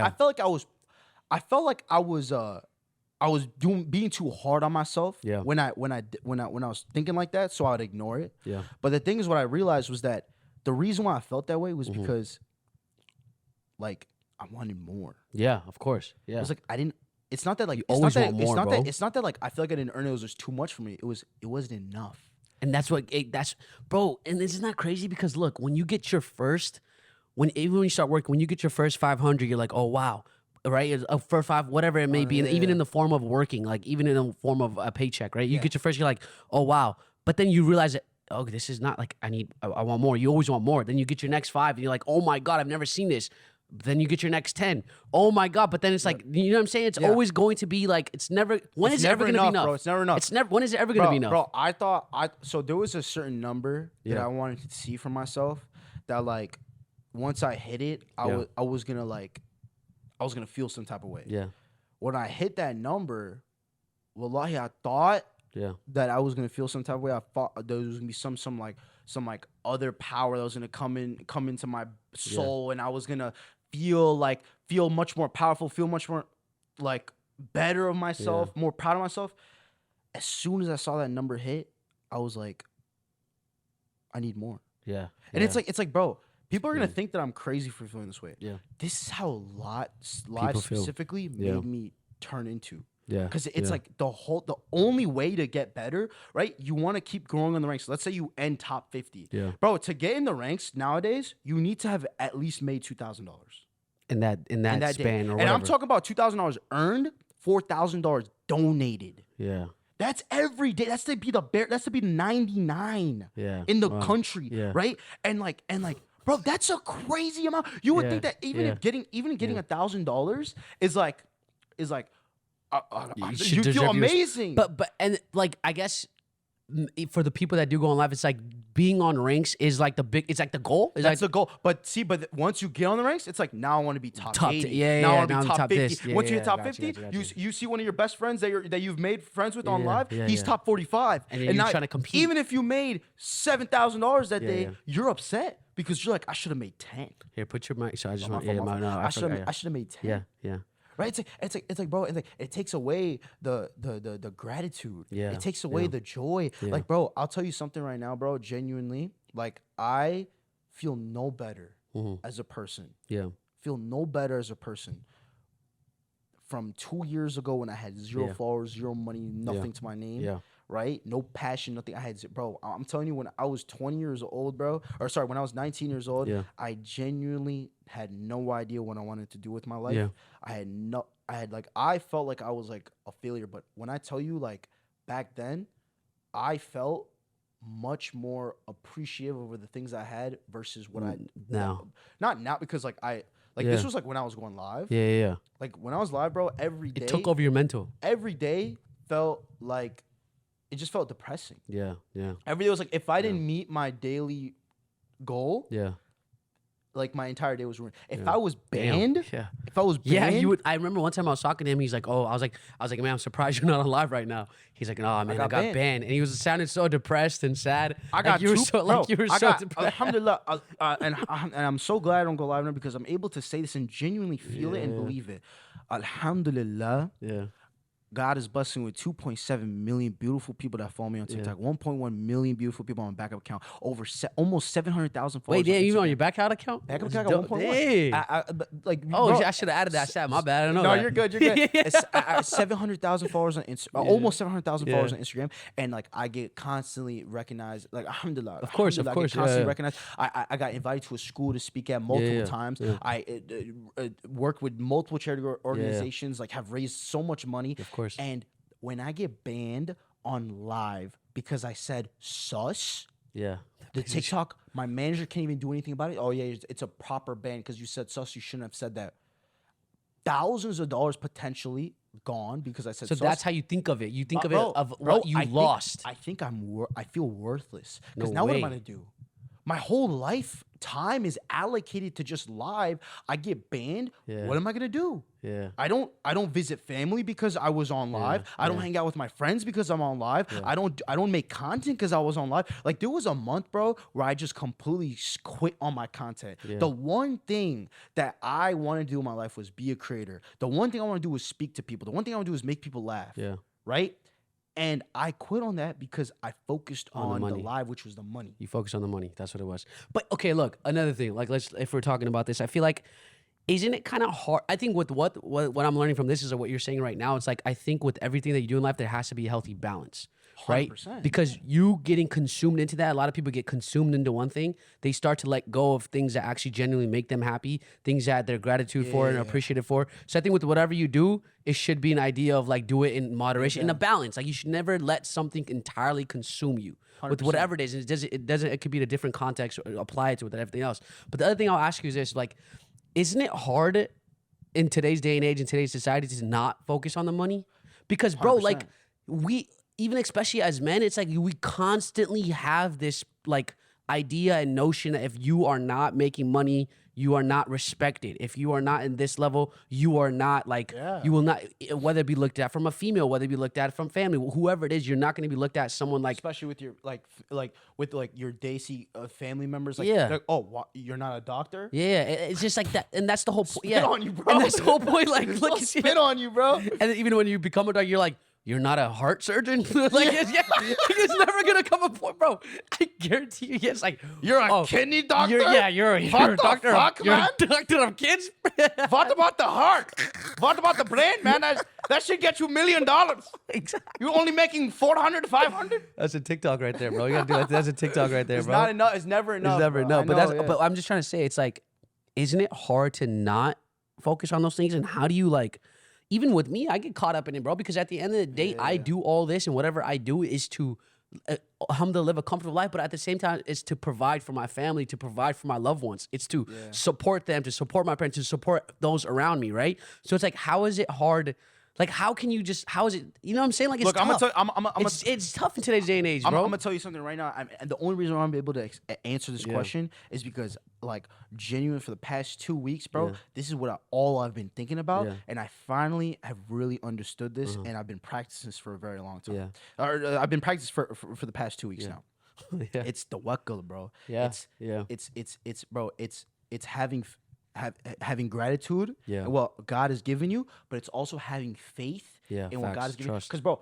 I was being too hard on myself. Yeah. When I was thinking like that, so I would ignore it. Yeah. But the thing is, what I realized was that the reason why I felt that way was because, like, I wanted more. Yeah, of course. Yeah. It was like I didn't. It's not that like it's not that like I feel like I didn't earn it. It was just too much for me. It wasn't enough. And that's what bro. And this is not crazy, because look, when you get your first, even when you start working, when you get your first 500, you're like, oh wow, right? For 5, whatever it may be, and even in the form of working, like even in the form of a paycheck, right? You get your first, you're like, oh wow, but then you realize that, oh, this is not like I want more. You always want more. Then you get your next 5, and you're like, oh my God, I've never seen this. Then you get your next 10. Oh my God. But then it's like, you know what I'm saying? It's always going to be like, it's never, when is it ever going to be enough? Bro, it's never enough. When is it ever going to be enough? Bro, so there was a certain number that I wanted to see for myself that like, once I hit it, I was going to feel some type of way. Yeah. When I hit that number, wallahi, I thought that I was going to feel some type of way. I thought there was going to be some other power that was going to come into my soul, and I was going to feel much more powerful, feel much more like better of myself, more proud of myself. As soon as I saw that number hit, I was like, I need more. Yeah. And it's like, bro, people are gonna think that I'm crazy for feeling this way. Yeah. This is how live specifically made me turn into. Yeah. Because it's like the only way to get better, right? You want to keep growing on the ranks. Let's say you end top 50. Yeah. Bro, to get in the ranks nowadays, you need to have at least made $2,000. In that span or whatever. And I'm talking about $2,000 earned, $4,000 donated. Yeah. That's every day. That's to be the 99 in the country, right? And like, bro, that's a crazy amount. You would think that even getting $1,000 is like you feel amazing. But and like, I guess for the people that do go on live, it's like being on ranks is like it's like the goal. That's the goal. But once you get on the ranks, it's like, now I want to be top 80. Now I want to be top 50. Once you hit top gotcha, 50, you see one of your best friends that you've made friends with on live. He's top 45. And you're trying to compete. Even if you made $7,000 that day, you're upset because you're like, I should have made 10. Here, put your mic. So I just I should have made 10. Yeah. Right? It's like, bro, it takes away the gratitude. Yeah. It takes away the joy. Yeah. Like, bro, I'll tell you something right now, bro. Genuinely, like, I feel no better as a person. Yeah. Feel no better as a person from 2 years ago when I had 0 followers, 0 money, nothing to my name. Yeah. Right? No passion, nothing. Bro, I'm telling you, when I was 20 years old, bro, when I was 19 years old, I genuinely had no idea what I wanted to do with my life. Yeah. I felt like I was like a failure. But when I tell you, like, back then, I felt much more appreciative over the things I had versus what I now. Not now, because like this was like when I was going live. Yeah. Like when I was live, bro, every day It took over your mental. Every day felt like it just felt depressing. Yeah. Every day was like, if I didn't meet my daily goal, like my entire day was ruined. If I was banned, if I was banned, you would. I remember one time I was talking to him. He's like, "Oh, I was like, man, I'm surprised you're not on live right now." He's like, "Oh man, I got banned," and he was sounded so depressed and sad. I got you were so depressed. Alhamdulillah, and I'm so glad I don't go live now because I'm able to say this and genuinely feel it and believe it. Alhamdulillah. Yeah. God is blessing with 2.7 million beautiful people that follow me on TikTok. 1.1 million beautiful people on my backup account. Almost 700,000 followers. Wait, yeah, even on your backup account? Backup account got 1.1. Like, I should have added that stat. My bad. I don't know. No, that. You're good. It's 700,000 followers on Instagram. Almost 700,000 followers on Instagram, and like I get constantly recognized. Like alhamdulillah, of course, I get constantly recognized. I got invited to a school to speak at multiple times. I work with multiple charity organizations. Like have raised so much money. Of course. And when I get banned on live because I said sus, the TikTok, my manager can't even do anything about it. Oh yeah, it's a proper ban because you said sus. You shouldn't have said that. Thousands of dollars potentially gone because I said so. Sus. That's how you think of it. You think of it of what you lost. I think I feel worthless because now what am I gonna do? My whole lifetime is allocated to just live. I get banned. What am I gonna do? I don't visit family because I was on live. I don't hang out with my friends because I'm on live. I don't make content because I was on live. Like there was a month, bro, where I just completely quit on my content. The one thing that I want to do in my life was be a creator. The one thing I want to do was speak to people. The one thing I want to do is make people laugh. Right? And I quit on that because I focused on the live, which was the money. You focused on the money. That's what it was. But okay, look, another thing. Like, if we're talking about this, I feel like, isn't it kind of hard? I think with what I'm learning from this is what you're saying right now. It's like I think with everything that you do in life, there has to be a healthy balance. Right? 100%. Because you getting consumed into that, a lot of people get consumed into one thing. They start to let go of things that actually genuinely make them happy, things that they're gratitude for and appreciative for. So I think with whatever you do, it should be an idea of like do it in moderation, in a balance. Like you should never let something entirely consume you 100%. With whatever it is. It could be in a different context or apply it to with everything else. But the other thing I'll ask you is this, like, isn't it hard in today's day and age, in today's society, to not focus on the money? Because bro, 100%. Like even especially as men, it's like we constantly have this like idea and notion that if you are not making money, you are not respected. If you are not in this level, you are not like, you will not, whether it be looked at from a female, whether it be looked at from family, whoever it is, you're not going to be looked at as someone like, especially with your with your Daisy family members. Like, oh, you're not a doctor. Yeah, it's just like that, and that's the whole point. Spit on you, bro. And that's the whole point. Like, look, spit on you, bro. And then even when you become a doctor, you're like, you're not a heart surgeon? Like, it's never going to come a point, bro. I guarantee you, it's like... You're a kidney doctor? You're a doctor. You're a doctor of kids? What about the heart? What about the brain, man? That should get you $1 million. Exactly. You're only making 400, 500? That's a TikTok right there, bro. You got to do that. That's a TikTok right there, bro. It's not enough. It's never enough. It's never enough. But I'm just trying to say, it's like, isn't it hard to not focus on those things? And how do you, like... Even with me, I get caught up in it, bro, because at the end of the day, I do all this, and whatever I do is to live a comfortable life, but at the same time, it's to provide for my family, to provide for my loved ones. It's to support them, to support my parents, to support those around me, right? So it's like, how is it hard? Like, how can you just, how is it, you know what I'm saying? Like, it's tough. It's tough in today's day and age, bro. I'm going to tell you something right now. And the only reason why I'm able to answer this question is because, like, genuine for the past 2 weeks, bro, this is what all I've been thinking about. And I finally have really understood this, and I've been practicing this for a very long time. I've been practicing for the past 2 weeks now. It's the tawakkul, bro. It's having gratitude in what God has given you, but it's also having faith in what God has given you. Because, bro,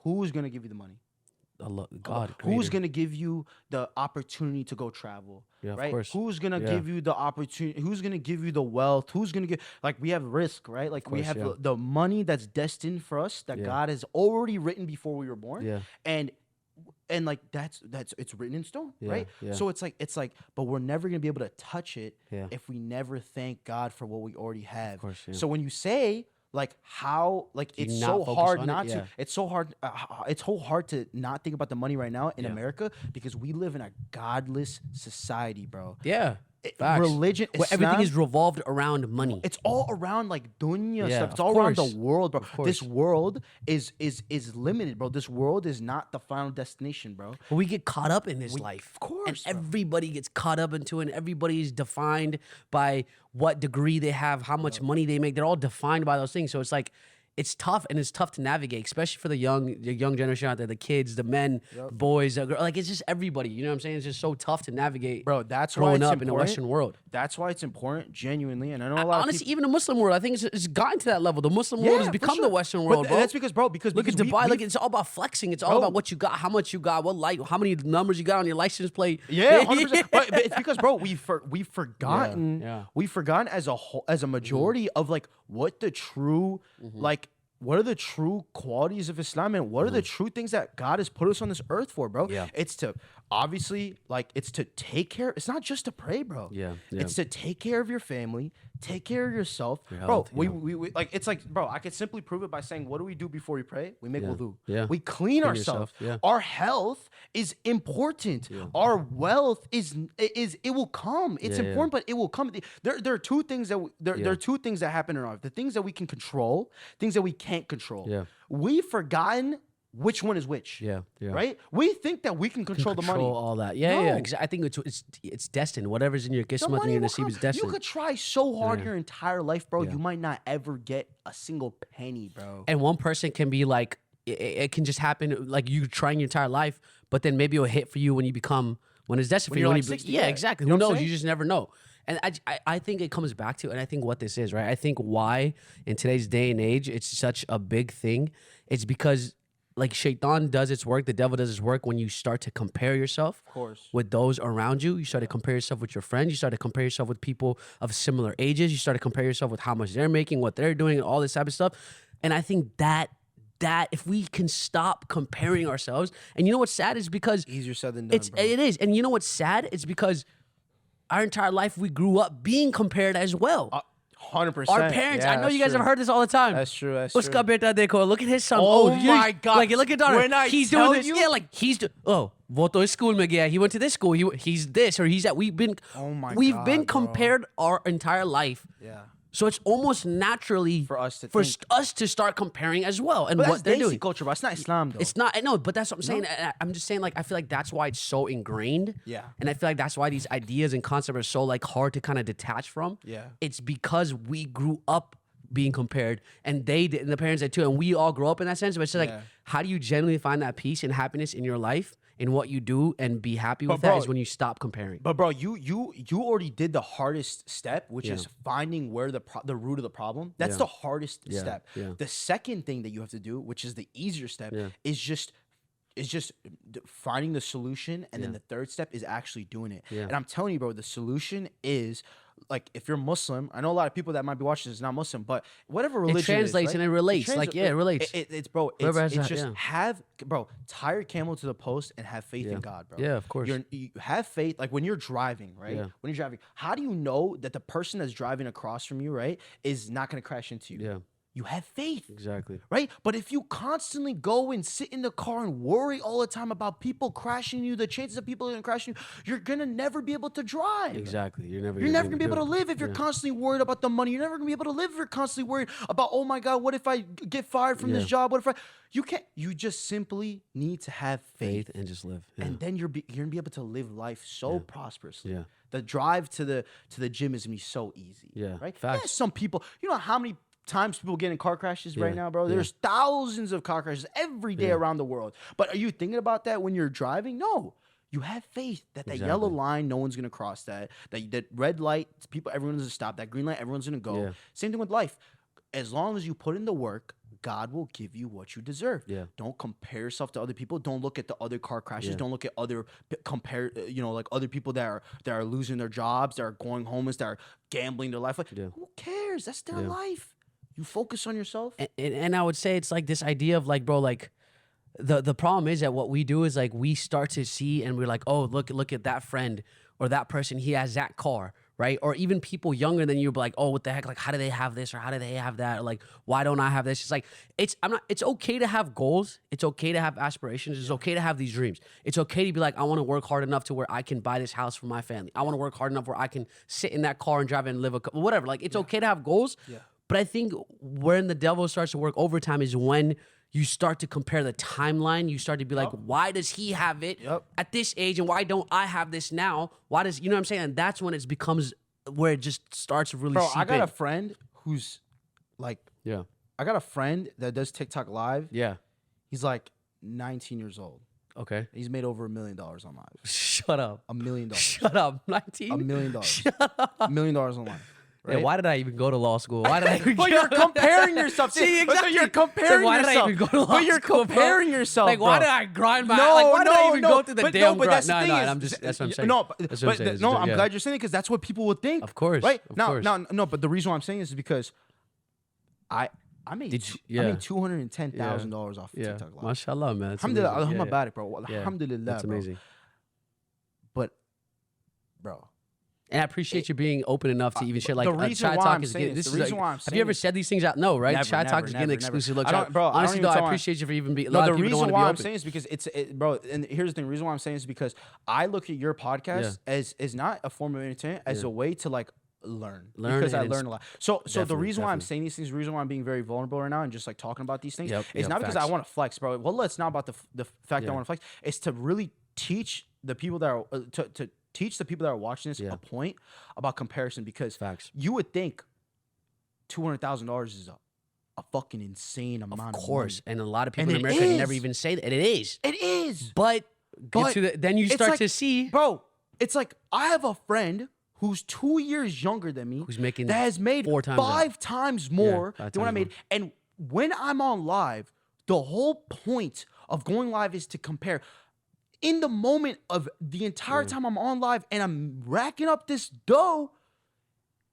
who's going to give you the money? God. Who's going to give you the opportunity to go travel? Right? Of course. Who's going to give you the opportunity? Who's going to give you the wealth? Who's going to give... Like, we have risk, right? Like, we have the money that's destined for us that God has already written before we were born. And like that's it's written in stone, right? So it's like, but we're never gonna be able to touch it if we never thank God for what we already have. Of course, So when you say like how like Do you it's not so focus hard on it? not Yeah. to. It's so hard to not think about the money right now in Yeah. America because we live in a godless society, bro. Yeah. Facts. Religion, Where everything Islam, is revolved around money. it's all around like dunya Yeah, stuff. It's of all around course. the world, bro. Of This course. world is limited, bro. This world is not the final destination, bro. But we get caught up in this life. of course, And bro. everybody gets caught up into it. And everybody is defined by what degree they have, how much money they make. They're all defined by those things. So it's like, it's tough, and it's tough to navigate, especially for the young generation out there, the kids, the men, boys, the girls. Like, it's just everybody. You know what I'm saying? It's just so tough to navigate, Bro, that's why growing it's up in the important. Western world. That's why it's important, genuinely. And I know a lot of Honestly, people. even the Muslim world, I think it's gotten to that level. The Muslim world has for become sure. the Western But world, bro. that's because, bro, because Look at because Dubai. Look, it's all about flexing. It's all Bro. about what you got, how much you got, what light, how many numbers you got on your license plate. Yeah, 100%. But it's because, bro, we've forgotten, Yeah. we've forgotten as a whole, as a majority of like what the true, like, what are the true qualities of Islam and what are the true things that God has put us on this earth for, bro? Yeah. It's to obviously, like, it's to take care. It's not just to pray, bro. Yeah, yeah. It's to take care of your family, take care of yourself, Your bro. health, We like, it's like, bro, I could simply prove it by saying, what do we do before we pray? We make wudu. Yeah. We clean yourself, ourselves. yeah. Our health is important. Our wealth is it will come. It's Yeah, important, but it will come. There are two things that there are two things that happen in our life. The things that we can control, things that we can't control. Yeah. We've forgotten which one is which. Yeah, yeah. Right? We think that we can control the money. all that. Yeah, yeah. No. I think it's destined. Whatever's in your The kismet and money your will nasib come. is destined. You could try so hard your entire life, bro. Yeah. You might not ever get a single penny, bro. And one person can be like, it can just happen, like you trying your entire life, but then maybe it'll hit for you when it's destined for you. you're When like you 60, yeah, yeah. exactly. You know Who what I'm knows? saying? You just never know. And I think it comes back to, and I think what this is, right? I think why in today's day and age it's such a big thing. It's because like shaitan does its work, the devil does its work when you start to compare yourself course. with those around you. You start to compare yourself with your friends. You start to compare yourself with people of similar ages. You start to compare yourself with how much they're making, what they're doing, and all this type of stuff. And I think that if we can stop comparing ourselves, and you know what's sad is because Easier said than done, bro. it is, and you know what's sad? It's because our entire life we grew up being compared as well. 100%. Our parents, Yeah, I know that's you guys true. have heard this all the time. That's true. That's Uska true. beta dekho. Look at his son. Oh you- my God. Like, look at daughter. When I He's tell doing this. you- Yeah, like wo to is school mein gaya. He went to this school. He's this or he's that. We've been Oh my we've God, been bro. compared our entire life. Yeah. So it's almost naturally For us to for think. us to start comparing as well and But what they're that's Desi doing. culture, bro. It's not Islam, though. It's not. I know, but that's what I'm saying. I'm just saying, like, I feel like that's why it's so ingrained. Yeah. And I feel like that's why these ideas and concepts are so like hard to kind of detach from. Yeah. It's because we grew up being compared, and they did, and the parents did too, and we all grow up in that sense. But it's just like, Yeah. how do you genuinely find that peace and happiness in your life, in what you do, and be happy with But that? bro, Is when you stop comparing. But bro, you already did the hardest step, which Yeah. is finding where the root of the problem. That's the hardest Yeah, step. yeah. The second thing that you have to do, which is the easier step, Yeah. is just finding the solution, and then the third step is actually doing it. Yeah. And I'm telling you, bro, the solution is like if you're Muslim. I know a lot of people that might be watching this is not Muslim, but whatever religion translates is, and right? it relates. Like, yeah, it relates. It's bro. Whoever has It's that, just yeah. tie your camel to the post and have faith in God, bro. Yeah, of course. You have faith. Like when you're driving, right? Yeah. When you're driving, how do you know that the person that's driving across from you, right, is not going to crash into you? Yeah. You have faith. Exactly. Right? But if you constantly go and sit in the car and worry all the time about people crashing you, the chances of people going to crash you, you're going to never be able to drive. Exactly. You're never You're never gonna be able to do it. live if you're constantly worried about the money. You're never gonna be able to live if you're constantly worried about, oh my God, what if I get fired from this Yeah. job? What if you can't? You just simply need to have faith, faith and just live. Yeah. and then you're gonna be able to live life so prosperously. Yeah. The drive to the gym is gonna be so easy. Yeah. right. Facts. Yeah, some people, you know how many times people get in car crashes right Yeah. now, bro? There's thousands of car crashes every day around the world. But are you thinking about that when you're driving? No. You have faith that that yellow line, no one's gonna cross that. That red light, everyone's gonna stop. That green light, everyone's gonna go. Yeah. Same thing with life. As long as you put in the work, God will give you what you deserve. Yeah. Don't compare yourself to other people. Don't look at the other car crashes. Yeah. Don't look at like other people that are losing their jobs, that are going homeless, that are gambling their life. Like, who cares? That's their life. You focus on yourself. And I would say it's like this idea of like, bro, like the problem is that what we do is like we start to see and we're like, oh, look at that friend or that person, he has that car, right? Or even people younger than you, but like, oh, what the heck? Like, how do they have this or how do they have that? Or like, why don't I have this? It's like, it's okay to have goals. It's okay to have aspirations. It's okay to have these dreams. It's okay to be like, I want to work hard enough to where I can buy this house for my family. I want to work hard enough where I can sit in that car and drive and live whatever. Like, it's okay to have goals. Yeah. But I think when the devil starts to work overtime is when you start to compare the timeline. You start to be like, why does he have it at this age and why don't I have this now? Why does, you know what I'm saying? And that's when it becomes where it just starts to really Bro, seep I got in. a friend who's like, I got a friend that does TikTok live. Yeah. He's like 19 years old. Okay. He's made over $1 million on live. Shut up. $1 million. Shut up. 19? $1 million. Shut up. $1 million on live. Right? Yeah, why did I even go to law school? Why did I even But you're comparing yourself. See, exactly. You're comparing why yourself. Did I even go to law but you're school, comparing bro? yourself, like, bro. why did I grind my... No, like, why did I even no, go through the damn but that's grind? the thing is, I'm just... That's what I'm saying. No, that's what I'm saying. no, I'm glad you're saying it because that's what people would think. Of course. Right? Of Now, course. no, but the reason why I'm saying this is because I made $210,000 off of TikTok Live. Mashallah, man. Alhamdulillah, Alhamdulillah, bro. Alhamdulillah, That's amazing. But, bro... And I appreciate you being open enough to even share. Like, the reason Chai why Talk I'm is saying getting. this, This the is reason like, why I'm have saying you ever this- said these things out? No, right? Never, Chai Talk is getting never, exclusive never. looks. Bro, Honestly, though, I I appreciate you for even being. No, the people don't reason wanna be why I'm open. saying is because bro. And here's the thing: the reason why I'm saying is because I look at your podcast as not a form of entertainment, as a way to like learn because I learn a lot. So the reason why I'm saying these things, the reason why I'm being very vulnerable right now and just like talking about these things, is not because I want to flex, bro. Well, it's not about the fact that I want to flex. It's to really teach the people that are to teach the people that are watching this a point about comparison because you would think $200,000 is a fucking insane amount of money. Of course, and a lot of people in America never even say that. And it is. It is. But then you start to see, bro. It's like I have a friend who's 2 years younger than me, who's making that has made 5 times more than what I made. And when I'm on live, the whole point of going live is to compare. In the moment of the entire time I'm on live and I'm racking up this dough,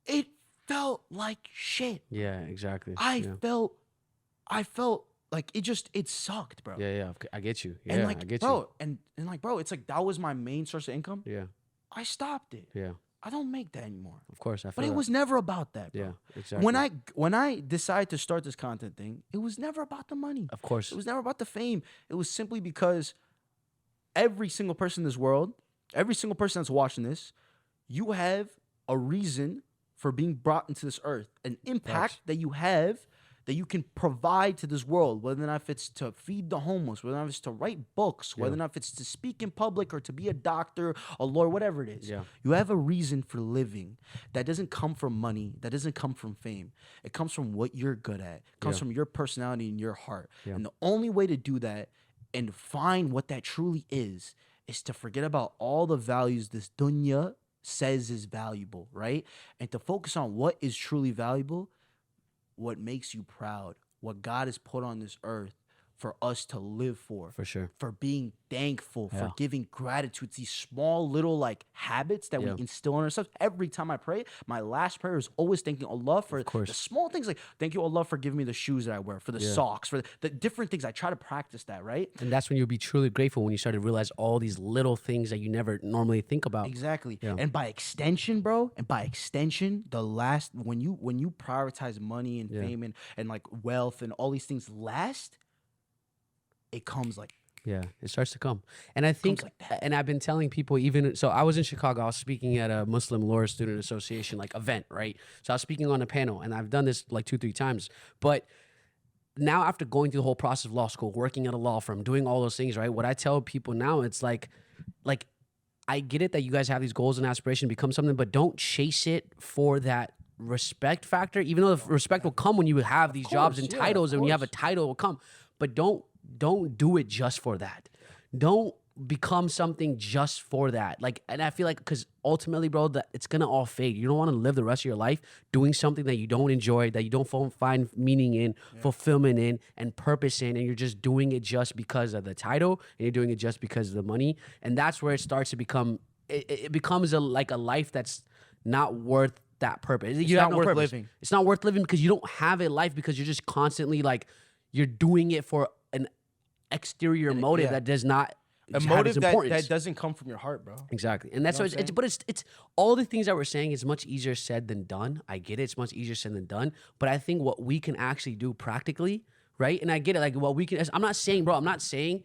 it felt like shit. Yeah, exactly. I felt like it sucked, bro. Yeah, I get you. Yeah, and like, I get bro, you. and like, bro, it's like that was my main source of income. Yeah. I stopped it. Yeah. I don't make that anymore. Of course, but it was never about that, bro. Yeah, exactly. When I decided to start this content thing, it was never about the money. Of course. It was never about the fame. It was simply because every single person in this world, every single person that's watching this, you have a reason for being brought into this earth, an impact that you have that you can provide to this world, whether or not if it's to feed the homeless, whether or not if it's to write books, whether or not if it's to speak in public or to be a doctor, a lawyer, whatever it is. Yeah. You have a reason for living that doesn't come from money, that doesn't come from fame. It comes from what you're good at. It comes from your personality and your heart. Yeah. And the only way to do that and find what that truly is to forget about all the values this dunya says is valuable, right? And to focus on what is truly valuable, what makes you proud, what God has put on this earth for us to live for. For sure. For being thankful, for giving gratitude. These small little like habits that we instill in ourselves. Every time I pray, my last prayer is always thanking Allah for the small things. Like, thank you, Allah, for giving me the shoes that I wear, for the socks, for the different things. I try to practice that, right? And that's when you'll be truly grateful, when you start to realize all these little things that you never normally think about. Exactly. Yeah. And by extension, bro, when you prioritize money and fame and like wealth and all these things last, it comes like, yeah, it starts to come. And I think, and I've been telling people, even, so I was in Chicago, I was speaking at a Muslim Law Student Association, like event, right? So I was speaking on a panel, and I've done this like 2-3 times. But now after going through the whole process of law school, working at a law firm, doing all those things, right? What I tell people now, it's like, I get it that you guys have these goals and aspirations, become something, but don't chase it for that respect factor, even though the respect will come when you have these jobs and titles, and when you have a title, it will come. But don't do it just for that. Don't become something just for that. Like, and I feel like, because ultimately, bro, that it's gonna all fade. You don't want to live the rest of your life doing something that you don't enjoy, that you don't find meaning in, fulfillment in, and purpose in, and you're just doing it just because of the title, and you're doing it just because of the money. And that's where it starts to become. It becomes like a life that's not worth that purpose. It's not worth living. It's not worth living because you don't have a life, because you're just constantly like, you're doing it for an exterior motive that does not a motive that doesn't come from your heart, bro. Exactly. And that's what it's all the things that we're saying is much easier said than done. I get it. It's much easier said than done. But I think what we can actually do practically, right? And I get it. Like what we can, I'm not saying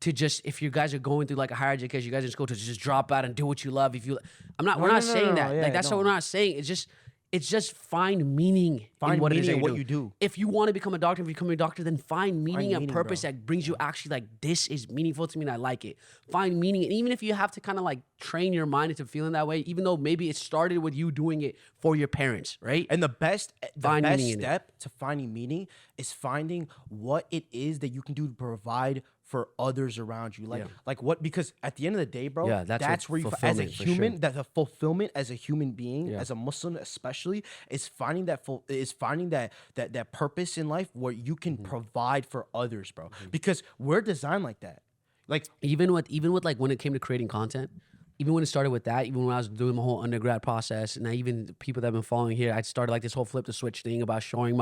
to just, if you guys are going through like a higher education, you guys in school to just drop out and do what you love. We're not saying that. Yeah, like that's what we're not saying. It's just find meaning in what it is that you do. If you want to become a doctor, then find meaning and purpose that brings you actually like, this is meaningful to me and I like it. Find meaning. And even if you have to kind of like train your mind into feeling that way, even though maybe it started with you doing it for your parents, right? And the best step to finding meaning is finding what it is that you can do to provide for others around you. Like what, because at the end of the day, bro, that's where you, as a human, that the fulfillment as a human being, as a Muslim especially, is finding that that purpose in life where you can provide for others, bro. Because we're designed like that. Like even with like when it came to creating content, even when it started with that, even when I was doing my whole undergrad process, and even people that have been following here, I started like this whole flip the switch thing about showing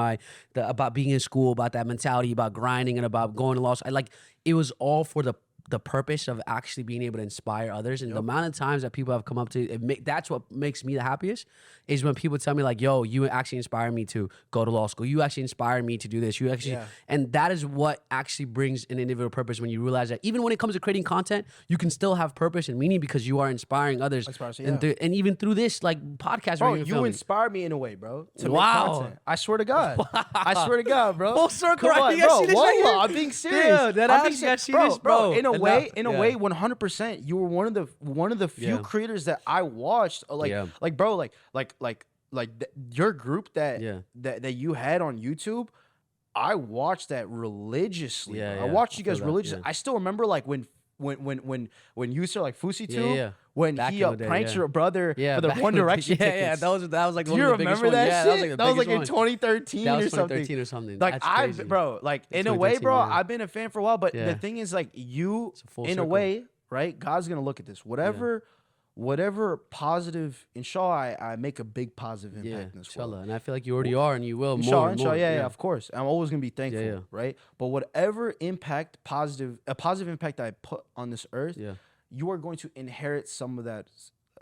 about being in school, about that mentality, about grinding, and about going to law school. It was all for the purpose of actually being able to inspire others. And the amount of times that people have come up to that's what makes me the happiest, is when people tell me like, yo, you actually inspired me to go to law school. You actually inspired me to do this. You actually, and that is what actually brings an individual purpose, when you realize that even when it comes to creating content, you can still have purpose and meaning because you are inspiring others. And even through this like podcast. Bro, you inspired me in a way, bro. To make content. I swear to God. I swear to God, bro. Full circle, right? Bro, I'm being serious. Bro. In a way, 100%. You were one of the few creators that I watched. Your group that you had on YouTube. I watched that religiously. I watched you guys religiously. I still remember like when you saw like Fusi too, when back he pranked your brother for the One Direction tickets. That was like one you of the biggest remember ones. that shit? That was like in 2013 or something. Like in a way, bro, I've been a fan for a while, but the thing is like you, in a way, right? God's gonna look at this. Whatever positive, inshallah, I make a big positive impact in this world. And I feel like you already are, and you will inshallah, more. Yeah, of course. I'm always gonna be thankful, right? But whatever positive impact I put on this earth, you are going to inherit some of that.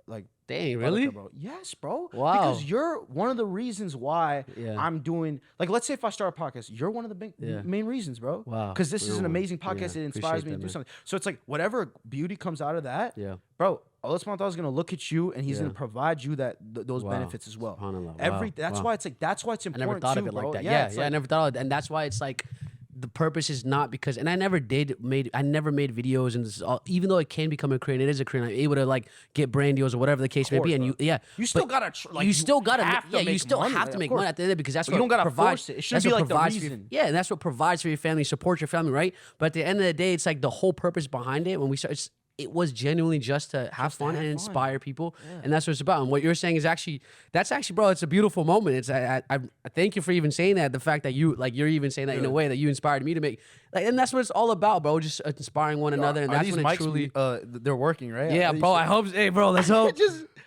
Like, dang, really? Bro. Yes, bro. Wow. Because you're one of the reasons why I'm doing. Like, let's say if I start a podcast, you're one of the main reasons, bro. Wow. Because this is an amazing podcast. It inspires me to do something. So it's like whatever beauty comes out of that, bro. Allah subhanahu wa ta'ala is gonna look at you and He's gonna provide you those benefits as well. That's why it's important. I never thought of it bro. like that. I never thought of it, and that's why it's like. The purpose is not because, and I never made videos, and this is all, even though it can become a career, and it is a career, I'm able to like get brand deals or whatever the case may be, and you still gotta have to make money at the end of it, because that's what you don't gotta provides. Force it. It should be like the reason. And that's what provides for your family, supports your family, right? But at the end of the day, it's like the whole purpose behind it. When we start, it was genuinely just to have fun and inspire people, and that's what it's about. And what you're saying is that's actually, bro, it's a beautiful moment. It's I thank you for even saying that. The fact that you're even saying that in a way that you inspired me to make, like, and that's what it's all about, bro. Just inspiring one another, and that's when it truly. They're working, right? Yeah, bro. I hope. Hey, bro, let's hope.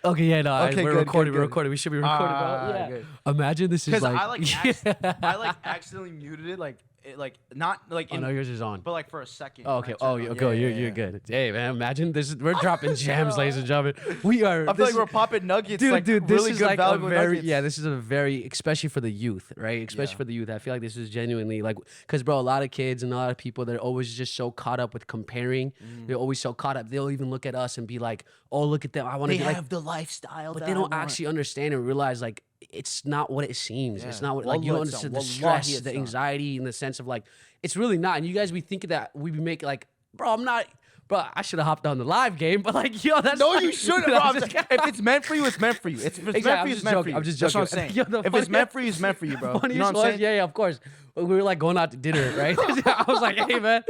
Okay, we're recording. We're recording. We should be recording, bro. Yeah. Good. Imagine this is like. I accidentally muted it, not like. No, yours is on. But like for a second. Oh, okay. You're good. Hey, man, imagine this. We're dropping gems, ladies and gentlemen. We are. I feel like we're popping nuggets, dude. This really is good, like valuable nuggets. this is a very, especially for the youth, right? Especially for the youth. I feel like this is genuinely like, because bro, a lot of kids and a lot of people, they're always just so caught up with comparing. They're always so caught up. They'll even look at us and be like, "Oh, look at them. I want to be like the lifestyle," but they don't actually understand and realize like. It's not what it seems. It's not what, like, you don't understand the stress, the anxiety, in the sense of like, it's really not. And you guys be thinking that we be making like, bro, I should have hopped on the live game, but like, yo, that's no, you shouldn't. Bro, if it's meant for you, it's meant for you. If it's meant for you, it's meant for you. I'm just joking. That's what I'm saying. If it's meant for you, it's meant for you, bro. You know what I'm saying? Yeah, of course. We were like going out to dinner, right? I was like, hey, man,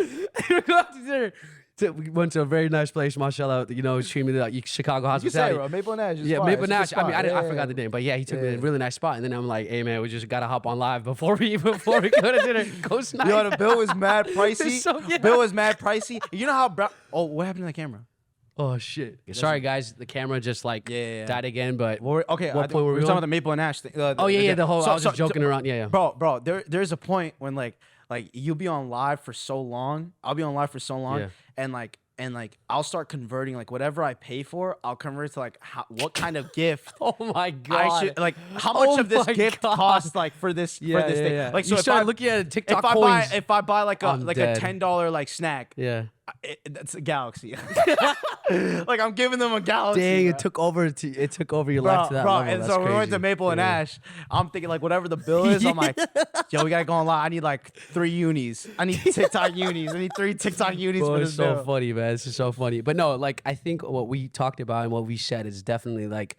we're going out to dinner. We went to a very nice place, mashallah. You know, treating me like Chicago hospitality. You can say, bro, Maple Nash. Maple Nash. I mean, I forgot the name, but yeah, he took me to a really nice spot. And then I'm like, hey, man, we just gotta hop on live before we go to dinner. Ghost night. Yo, the bill was mad pricey. Bill was mad pricey. You know how? What happened to the camera? Oh shit! Sorry, guys, the camera just like died again. But okay, what point were we talking about the Maple and Ash thing? The whole. I was just joking around. Yeah. Bro, there's a point when like you'll be on live for so long. I'll be on live for so long, and like. and like I'll start converting like whatever I pay for, I'll convert to like what kind of gift. Oh my God! I should like how much of this gift costs like for this thing. Like so, you start looking at TikTok if coins. if I buy like a dead. $10 like snack, that's a Galaxy. Like I'm giving them a Galaxy. Dang, bro. it took over your life to that level. And That's so we went crazy. to Maple and Ash. I'm thinking like whatever the bill is. I'm like, yo, we gotta go online. I need like 3 unis. I need TikTok unis. I need 3 TikTok unis Bro, for this it's so bill. funny, man. This is so funny. But no, like I think what we talked about and what we said is definitely like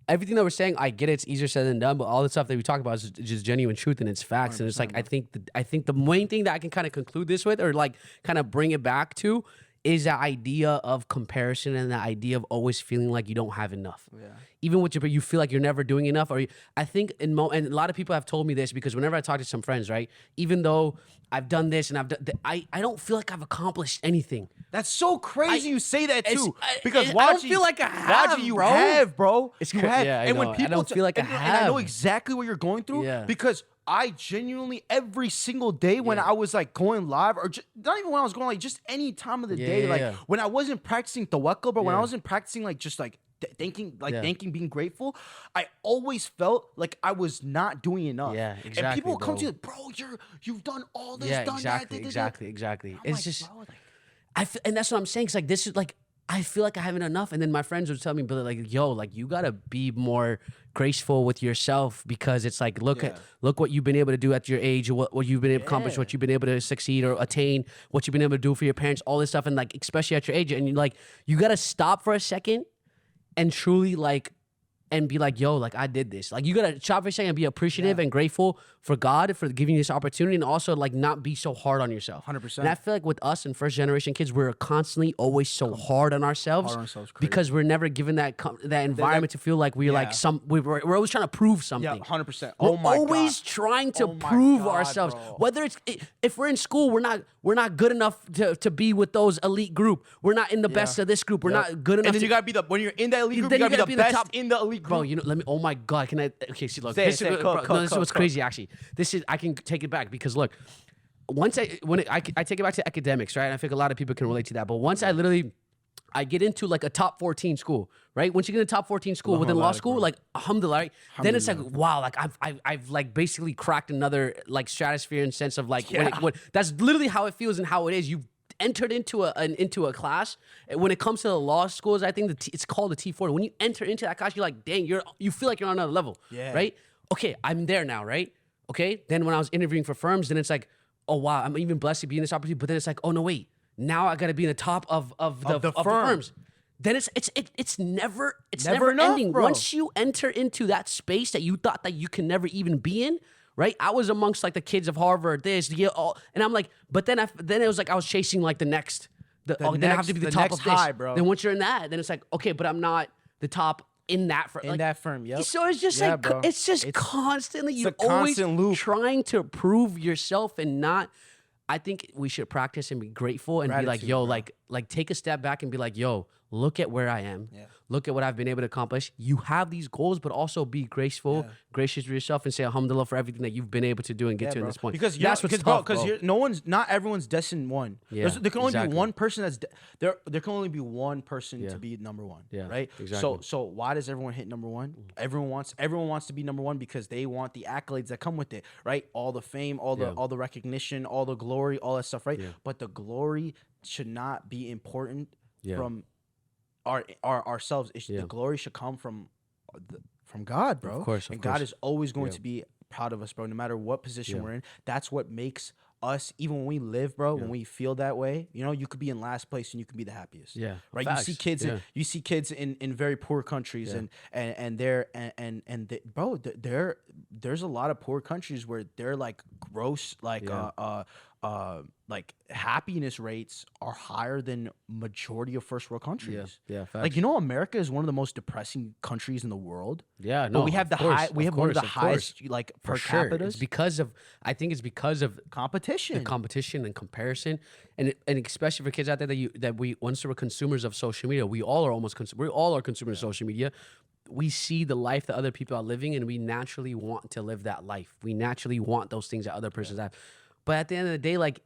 everything that we're saying. I get it, it's easier said than done, but all the stuff that we talk about is just genuine truth and it's facts. And it's like I think the main thing that I can kind of conclude this with, or like kind of bring it back to, is that idea of comparison and the idea of always feeling like you don't have enough. Yeah. Even with you feel like you're never doing enough. I think and a lot of people have told me this because whenever I talk to some friends, right, even though I've done this and I don't feel like I've accomplished anything. That's so crazy you say that too. Because I don't feel like I have, you bro. have, bro. It's you have. yeah, I and know. when people I don't feel like I and have. I know exactly what you're going through because I genuinely every single day when I was like going live or not even when I was going like just any time of the day, like when I wasn't practicing tawakkul, but when I wasn't practicing like just like thanking, being grateful, I always felt like I was not doing enough. Yeah, exactly. And people would come to you, bro, you've done all this, done exactly, that. exactly. I'm it's like, just, bro, like, and that's what I'm saying. It's like this is like I feel like I haven't enough, and then my friends would tell me, but like, yo, like you gotta be more graceful with yourself because it's like look what you've been able to do at your age, what you've been able to accomplish, what you've been able to succeed or attain, what you've been able to do for your parents, all this stuff, and like especially at your age, and you gotta stop for a second and truly like and be like, yo, like I did this. Like you gotta stop for a second and be appreciative and grateful for God for giving you this opportunity, and also like not be so hard on yourself. 100%. And I feel like with us and first generation kids, we're constantly always so hard on ourselves, because we're never given that environment to feel like we're like we're always trying to prove something. Yeah, 100%. We're always trying to prove ourselves. Bro. Whether it's if we're in school, we're not good enough to be with those elite group. We're not in the best of this group. We're not good enough. And then you gotta be when you're in that elite group, you gotta be the best in the elite group. Bro, you know, let me. Oh my God, can I? Okay, see, look, this is what's crazy. Actually, I can take it back because look, once I take it back to academics, right? And I think a lot of people can relate to that. But once I get into like a top 14 school, right? Once you get into top 14 school within law school, like alhamdulillah, right? Then it's like wow, like I've like basically cracked another like stratosphere in sense of like when that's literally how it feels and how it is. You've entered into a class. When it comes to the law schools, I think it's called the T40. When you enter into that class, you're like, dang, you feel like you're on another level, right? Okay, I'm there now, right? Okay, then when I was interviewing for firms, then it's like, oh wow, I'm even blessed to be in this opportunity. But then it's like, oh no, wait, now I got to be in the top of the firms. Then it's never enough, ending. bro. Once you enter into that space that you thought that you can never even be in, right? I was amongst like the kids of Harvard, and I'm like, but then it was like I was chasing like the next. Then I have to be the top of this. high, bro. Then once you're in that, then it's like, okay, but I'm not the top in that firm. In that firm, yep. So it's just bro. it's just constantly you're always constant loop. trying to prove yourself and not. I think we should practice and be grateful and be like, yo, bro. like take a step back and be like, yo, look at where I am. Yeah. Look at what I've been able to accomplish. You have these goals, but also be graceful, gracious with yourself, and say alhamdulillah for everything that you've been able to do and get to in this point. Because that's what's tough, bro. Not everyone's destined one. Yeah, there can only be one person there can only be one person to be number one. Yeah, right. Exactly. So why does everyone hit number one? Everyone wants to be number one because they want the accolades that come with it, right? All the fame, all the recognition, all the glory, all that stuff, right? Yeah. But the glory should not be important from ourselves. The glory should come from God, bro. Of course, and God is always going to be proud of us, bro. No matter what position we're in, that's what makes us. Even when we live, bro, when we feel that way, you know, you could be in last place and you could be the happiest. Yeah, right. Facts. You see kids in very poor countries, and there's a lot of poor countries where they're like gross, like happiness rates are higher than majority of first world countries. Yeah, facts. Like, you know, America is one of the most depressing countries in the world. Yeah, no, but we have one of the highest like per capita. It's because of competition, the competition and comparison, and especially for kids out there that we once we were consumers of social media, we all are consumers of social media. We see the life that other people are living, and we naturally want to live that life. We naturally want those things that other persons have. But at the end of the day, like,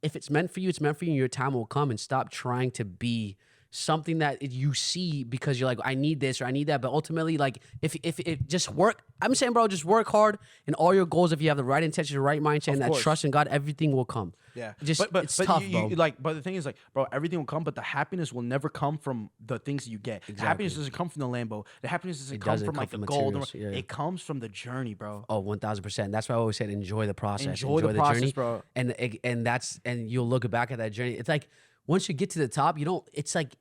if it's meant for you, it's meant for you, and your time will come. And stop trying to be something that you see because you're like, I need this or I need that. But ultimately, like, if it just work, I'm saying, bro, just work hard and all your goals. If you have the right intention, the right mindset, and that trust in God, everything will come. Yeah, just it's tough, bro. But the thing is, like, bro, everything will come, but the happiness will never come from the things that you get. Exactly. The happiness doesn't come from the Lambo. The happiness doesn't come from like the gold. Yeah. It comes from the journey, bro. Oh, 1000%. That's why I always said, enjoy the process. Enjoy the process, journey, bro. And you'll look back at that journey. It's like once you get to the top, it's like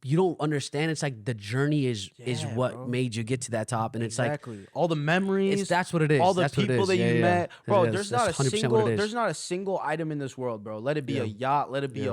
you don't understand. It's like the journey is what made you get to that top, and it's like all the memories. That's what it is. All the that's people that you met, bro. There's not a single item in this world, bro. Let it be a yacht. Let it be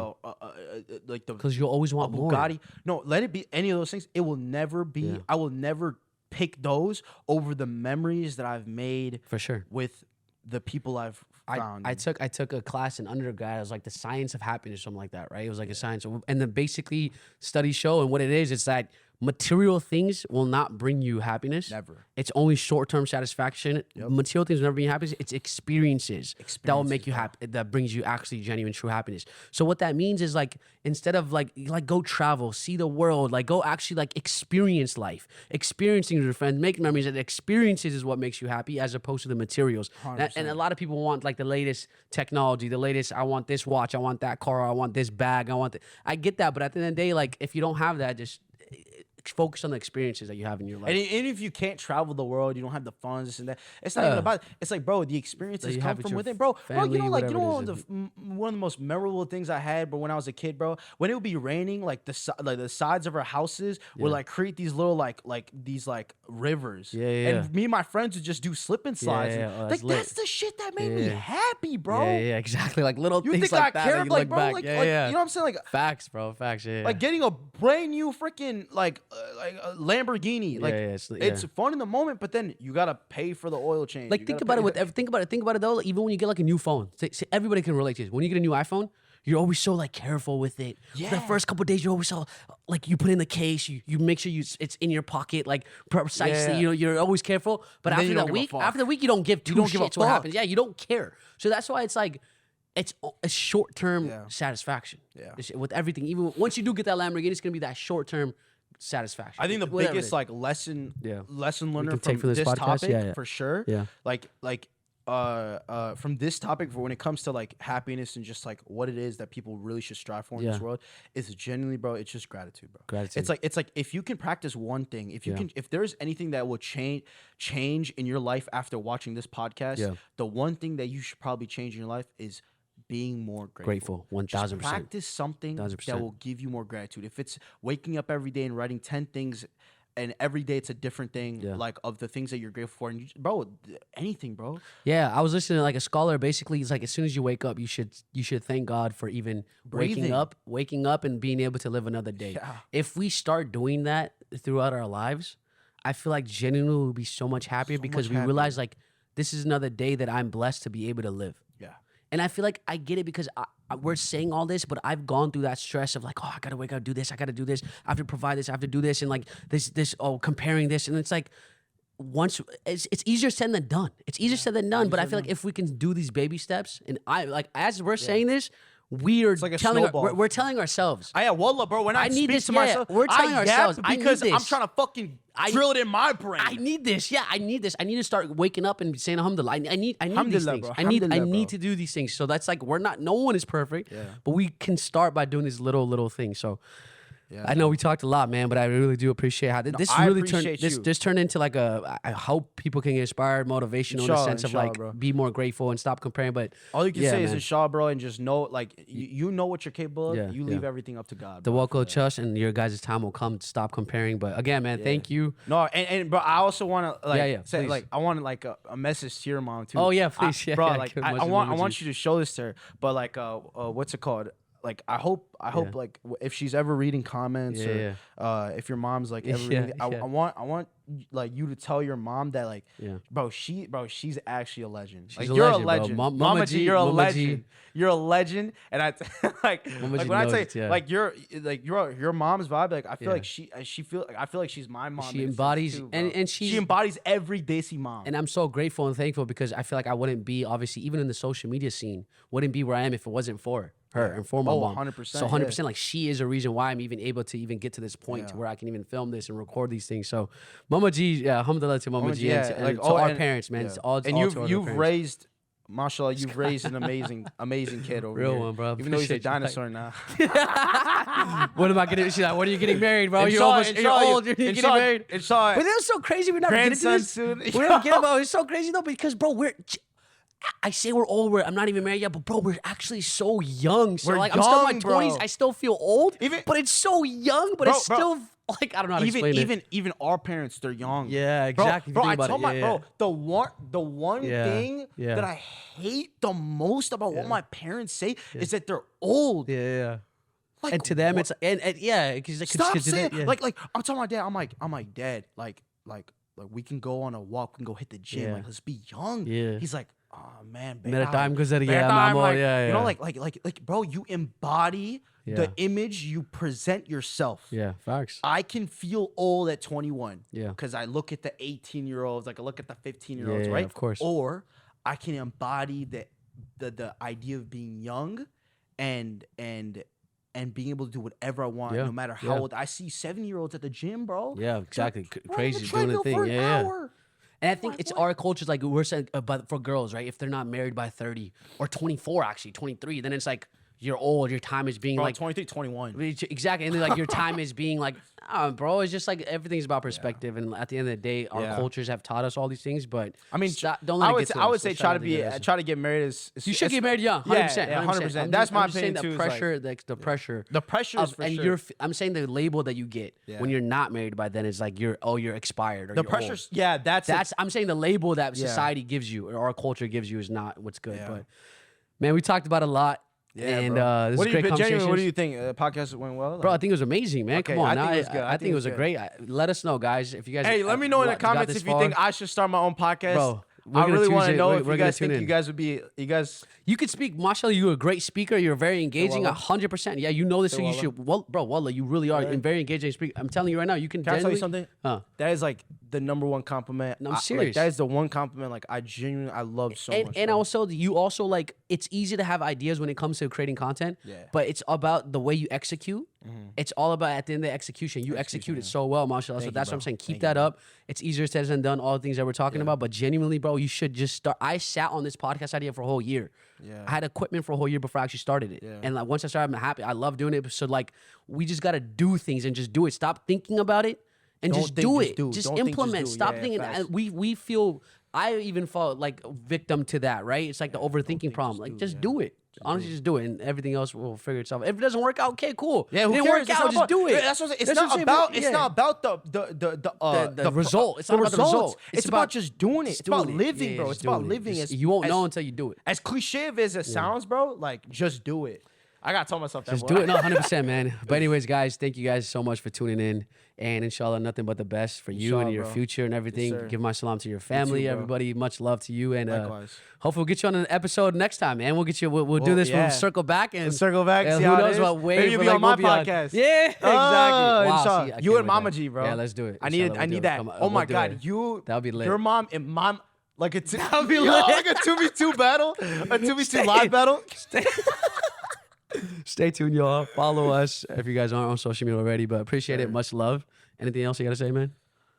because you'll always want Bugatti. More. No, let it be any of those things. It will never be. Yeah. I will never pick those over the memories that I've made for sure with the people I've found. I took a class in undergrad. It was like the science of happiness, something like that, right? It was like a science, and then basically studies show, and what it is, it's that material things will not bring you happiness. Never. It's only short-term satisfaction. Yep. Material things will never bring you happiness. It's experiences that will make you happy. That brings you actually genuine, true happiness. So what that means is like instead of like go travel, see the world, like go actually like experience life, experiencing your friends, make memories. And experiences is what makes you happy, as opposed to the materials. And a lot of people want like the latest technology, the latest. I want this watch, I want that car, I want this bag, I get that, but at the end of the day, like if you don't have that, just focus on the experiences that you have in your life. And if you can't travel the world, you don't have the funds, this and that. It's not even about it. It's like, bro, the experiences come from within, bro. Family, one of the most memorable things I had, but when I was a kid, bro, when it would be raining, like the sides of our houses would like create these little like these rivers. And me and my friends would just do slip and slides. That's the shit that made me happy, bro. Yeah, exactly. Like little things think like I that. cared, like, bro, like, you know what I'm saying? Like facts, bro. Facts, like getting a brand new freaking like a Lamborghini, like it's fun in the moment, but then you gotta pay for the oil change. Like think about it though. Even when you get like a new phone, say everybody can relate to this. When you get a new iPhone, you're always so like careful with it. Yeah. The first couple of days, you're always so like you put it in the case, you make sure it's in your pocket like precisely. Yeah. You're always careful. But after the week, you don't give two shits what happens. Yeah, you don't care. So that's why it's like. It's a short-term satisfaction. Yeah. With everything, even once you do get that Lamborghini, it's gonna be that short-term satisfaction. I think the biggest like lesson learner from this topic for sure. Yeah. Like from this topic, for when it comes to like happiness and just like what it is that people really should strive for in this world, is genuinely, bro, it's just gratitude, bro. Gratitude. It's like if you can practice one thing, if there's anything that will change in your life after watching this podcast, the one thing that you should probably change in your life is being more grateful. 1000%. Practice something 1000%. That will give you more gratitude. If it's waking up every day and writing 10 things, and every day it's a different thing, like of the things that you're grateful for, and bro, anything, bro. Yeah, I was listening to like a scholar. Basically, it's like as soon as you wake up, you should thank God for even waking up, and being able to live another day. Yeah. If we start doing that throughout our lives, I feel like genuinely we'll be so much happier because we realize like this is another day that I'm blessed to be able to live. Yeah. And I feel like I get it because we're saying all this, but I've gone through that stress of like, oh, I gotta wake up, do this, I gotta do this, I have to provide this, I have to do this, and like comparing this, and it's like once it's easier said than done. It's easier said than done, but I feel like if we can do these baby steps, and I like as we're saying this. We're telling ourselves. Wallah, bro. When I speak this to myself, we're telling ourselves because I'm trying to fucking drill it in my brain. I need this. Yeah, I need this. I need to start waking up and saying alhamdulillah. I need these things. Bro. I need to do these things. So that's like no one is perfect, but we can start by doing these little things. So. Yeah. I know we talked a lot, man, but I really do appreciate how this turned into like I hope people can get inspired, motivational in the sense of like be more grateful and stop comparing. But all you can say is inshallah, bro, and just know like you know what you're capable of. You leave everything up to God. The world will trust, and your guys' time will come to stop comparing. But again, man, thank you. No, and bro, I also want to say please. Like I want like a message to your mom too. Oh yeah, please, bro. Like I want you to show this to her. But like what's it called? like I hope like if she's ever reading comments if your mom's like ever reading, I want like you to tell your mom that like bro she's actually a legend. She's like you're legend, a legend. Mama G, you're a Mama legend. G. You're a legend. And I like when I say like your mom's vibe, like I feel like I feel like she's my mom. She embodies too, and she embodies every Desi mom. And I'm so grateful and thankful because I feel like I wouldn't be, obviously, even in the social media scene, wouldn't be where I am if it wasn't for her and for my mom. 100%. So 100%, like she is a reason why I'm even able to even get to this point to where I can even film this and record these things. So Mama G, alhamdulillah to Mama G and like, to our parents, man. It's all, and you've raised, mashallah, you've raised an amazing kid over here. Real one, bro. Even though he's a dinosaur now. What am I getting? She's like, when are you getting married, bro? You're old. You're getting married. But that was so crazy. We're not getting to this. Soon. We're not getting about. It's so crazy though because, bro, I say we're old. I'm not even married yet, but bro, we're actually so young. So like, I'm still in my 20s. I still feel old, but it's so young. But it's still like I don't know how to explain it. Even our parents, they're young. Yeah, exactly. Bro, I told bro, the one thing that I hate the most about what my parents say is that they're old. Yeah. Like, and to them, what? It's stop saying like I'm telling my dad. I'm like Dad, like we can go on a walk, we can go hit the gym. Like let's be young. Yeah. He's like, oh man, you know, like, bro, you embody the image you present yourself. Yeah, facts. I can feel old at 21. Yeah, because I look at the 18-year-olds, like I look at the 15-year-olds, right? Of course. Or I can embody the idea of being young, and being able to do whatever I want, no matter how old. I see 7-year-olds at the gym, bro. Yeah, exactly. Crazy doing the thing. Yeah. And I think it's our cultures, like we're saying, but for girls, right? If they're not married by 30 or 24, actually 23, then it's like you're old. Your time is being like 23, 21. Exactly, and then like your time is being like, bro. It's just like everything's about perspective. And at the end of the day, our cultures have taught us all these things. But I mean, don't let it get to us. I would say try to get married as you should get married young. 100%. 100%. That's my opinion too. The pressure, the pressure. The pressure is for sure. I'm saying the label that you get when you're not married by then is like you're expired. Or the pressure. Yeah, that's. I'm saying the label that society gives you or our culture gives you is not what's good. But man, we talked about a lot. Yeah, and this is great conversation. What do you think? The podcast went well? Bro, I think it was amazing, man. Okay, come on. I think it was good. I think it was a great. Let us know, guys. If you guys. Hey, let me know in the comments if you think I should start my own podcast. Bro, I really want to know if you guys think you guys would be. You could speak, mashallah. You're a great speaker. You're very engaging. 100%. Yeah, you know this, so you should. Well, bro, wallah, you really are very engaging. I'm telling you right now, you can. Can I tell you something? That is like the number one compliment. No, I'm serious. That is the one compliment like I love so much. And also, you also like it's easy to have ideas when it comes to creating content. Yeah. But it's about the way you execute. It's all about at the end of the execution. You execute it so well, mashallah. So that's what I'm saying. Keep that up. It's easier said than done. All the things that we're talking about, but genuinely, bro, you should just start. I sat on this podcast idea for a whole year. Yeah. I had equipment for a whole year before I actually started it. Yeah. And like once I started, I'm happy. I love doing it. So like we just gotta do things and just do it. Stop thinking about it and just do it. Just implement. Stop thinking. We feel. I even fall like victim to that. Right? It's like the overthinking problem. Like just do it. Honestly, just do it, and everything else will figure itself. If it doesn't work out, okay, cool. Yeah, who cares? Work out, just do it. That's what I'm saying. It's not about the result. It's not about the result. It's about just doing it. It's about living, bro. It's about living. You won't know until you do it. As cliche as it sounds, bro, like just do it. I gotta tell myself that. Just do it. No, 100%, man. But anyways, guys, thank you guys so much for tuning in. And inshallah, nothing but the best for you and your future and everything. Yes, give my salam to your family, too, everybody. Much love to you. And hopefully we'll get you on an episode next time, man. We'll get you. We'll do this. We'll circle back and circle back. Who knows what wave? Maybe you'll be on my podcast. Yeah, exactly. Wow, you and Mama G, bro. Yeah, let's do it. I need that. Oh my God, that'll be lit. Your mom and mom. Like a 2v2 battle, a 2v2 live battle. Stay tuned, y'all. Follow us if you guys aren't on social media already. But appreciate it. Much love. Anything else you gotta say, man?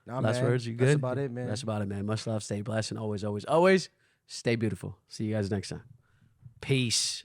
Nah, Last words. You good? That's about it, man. That's about it, man. Much love. Stay blessed and always, always, always stay beautiful. See you guys next time. Peace.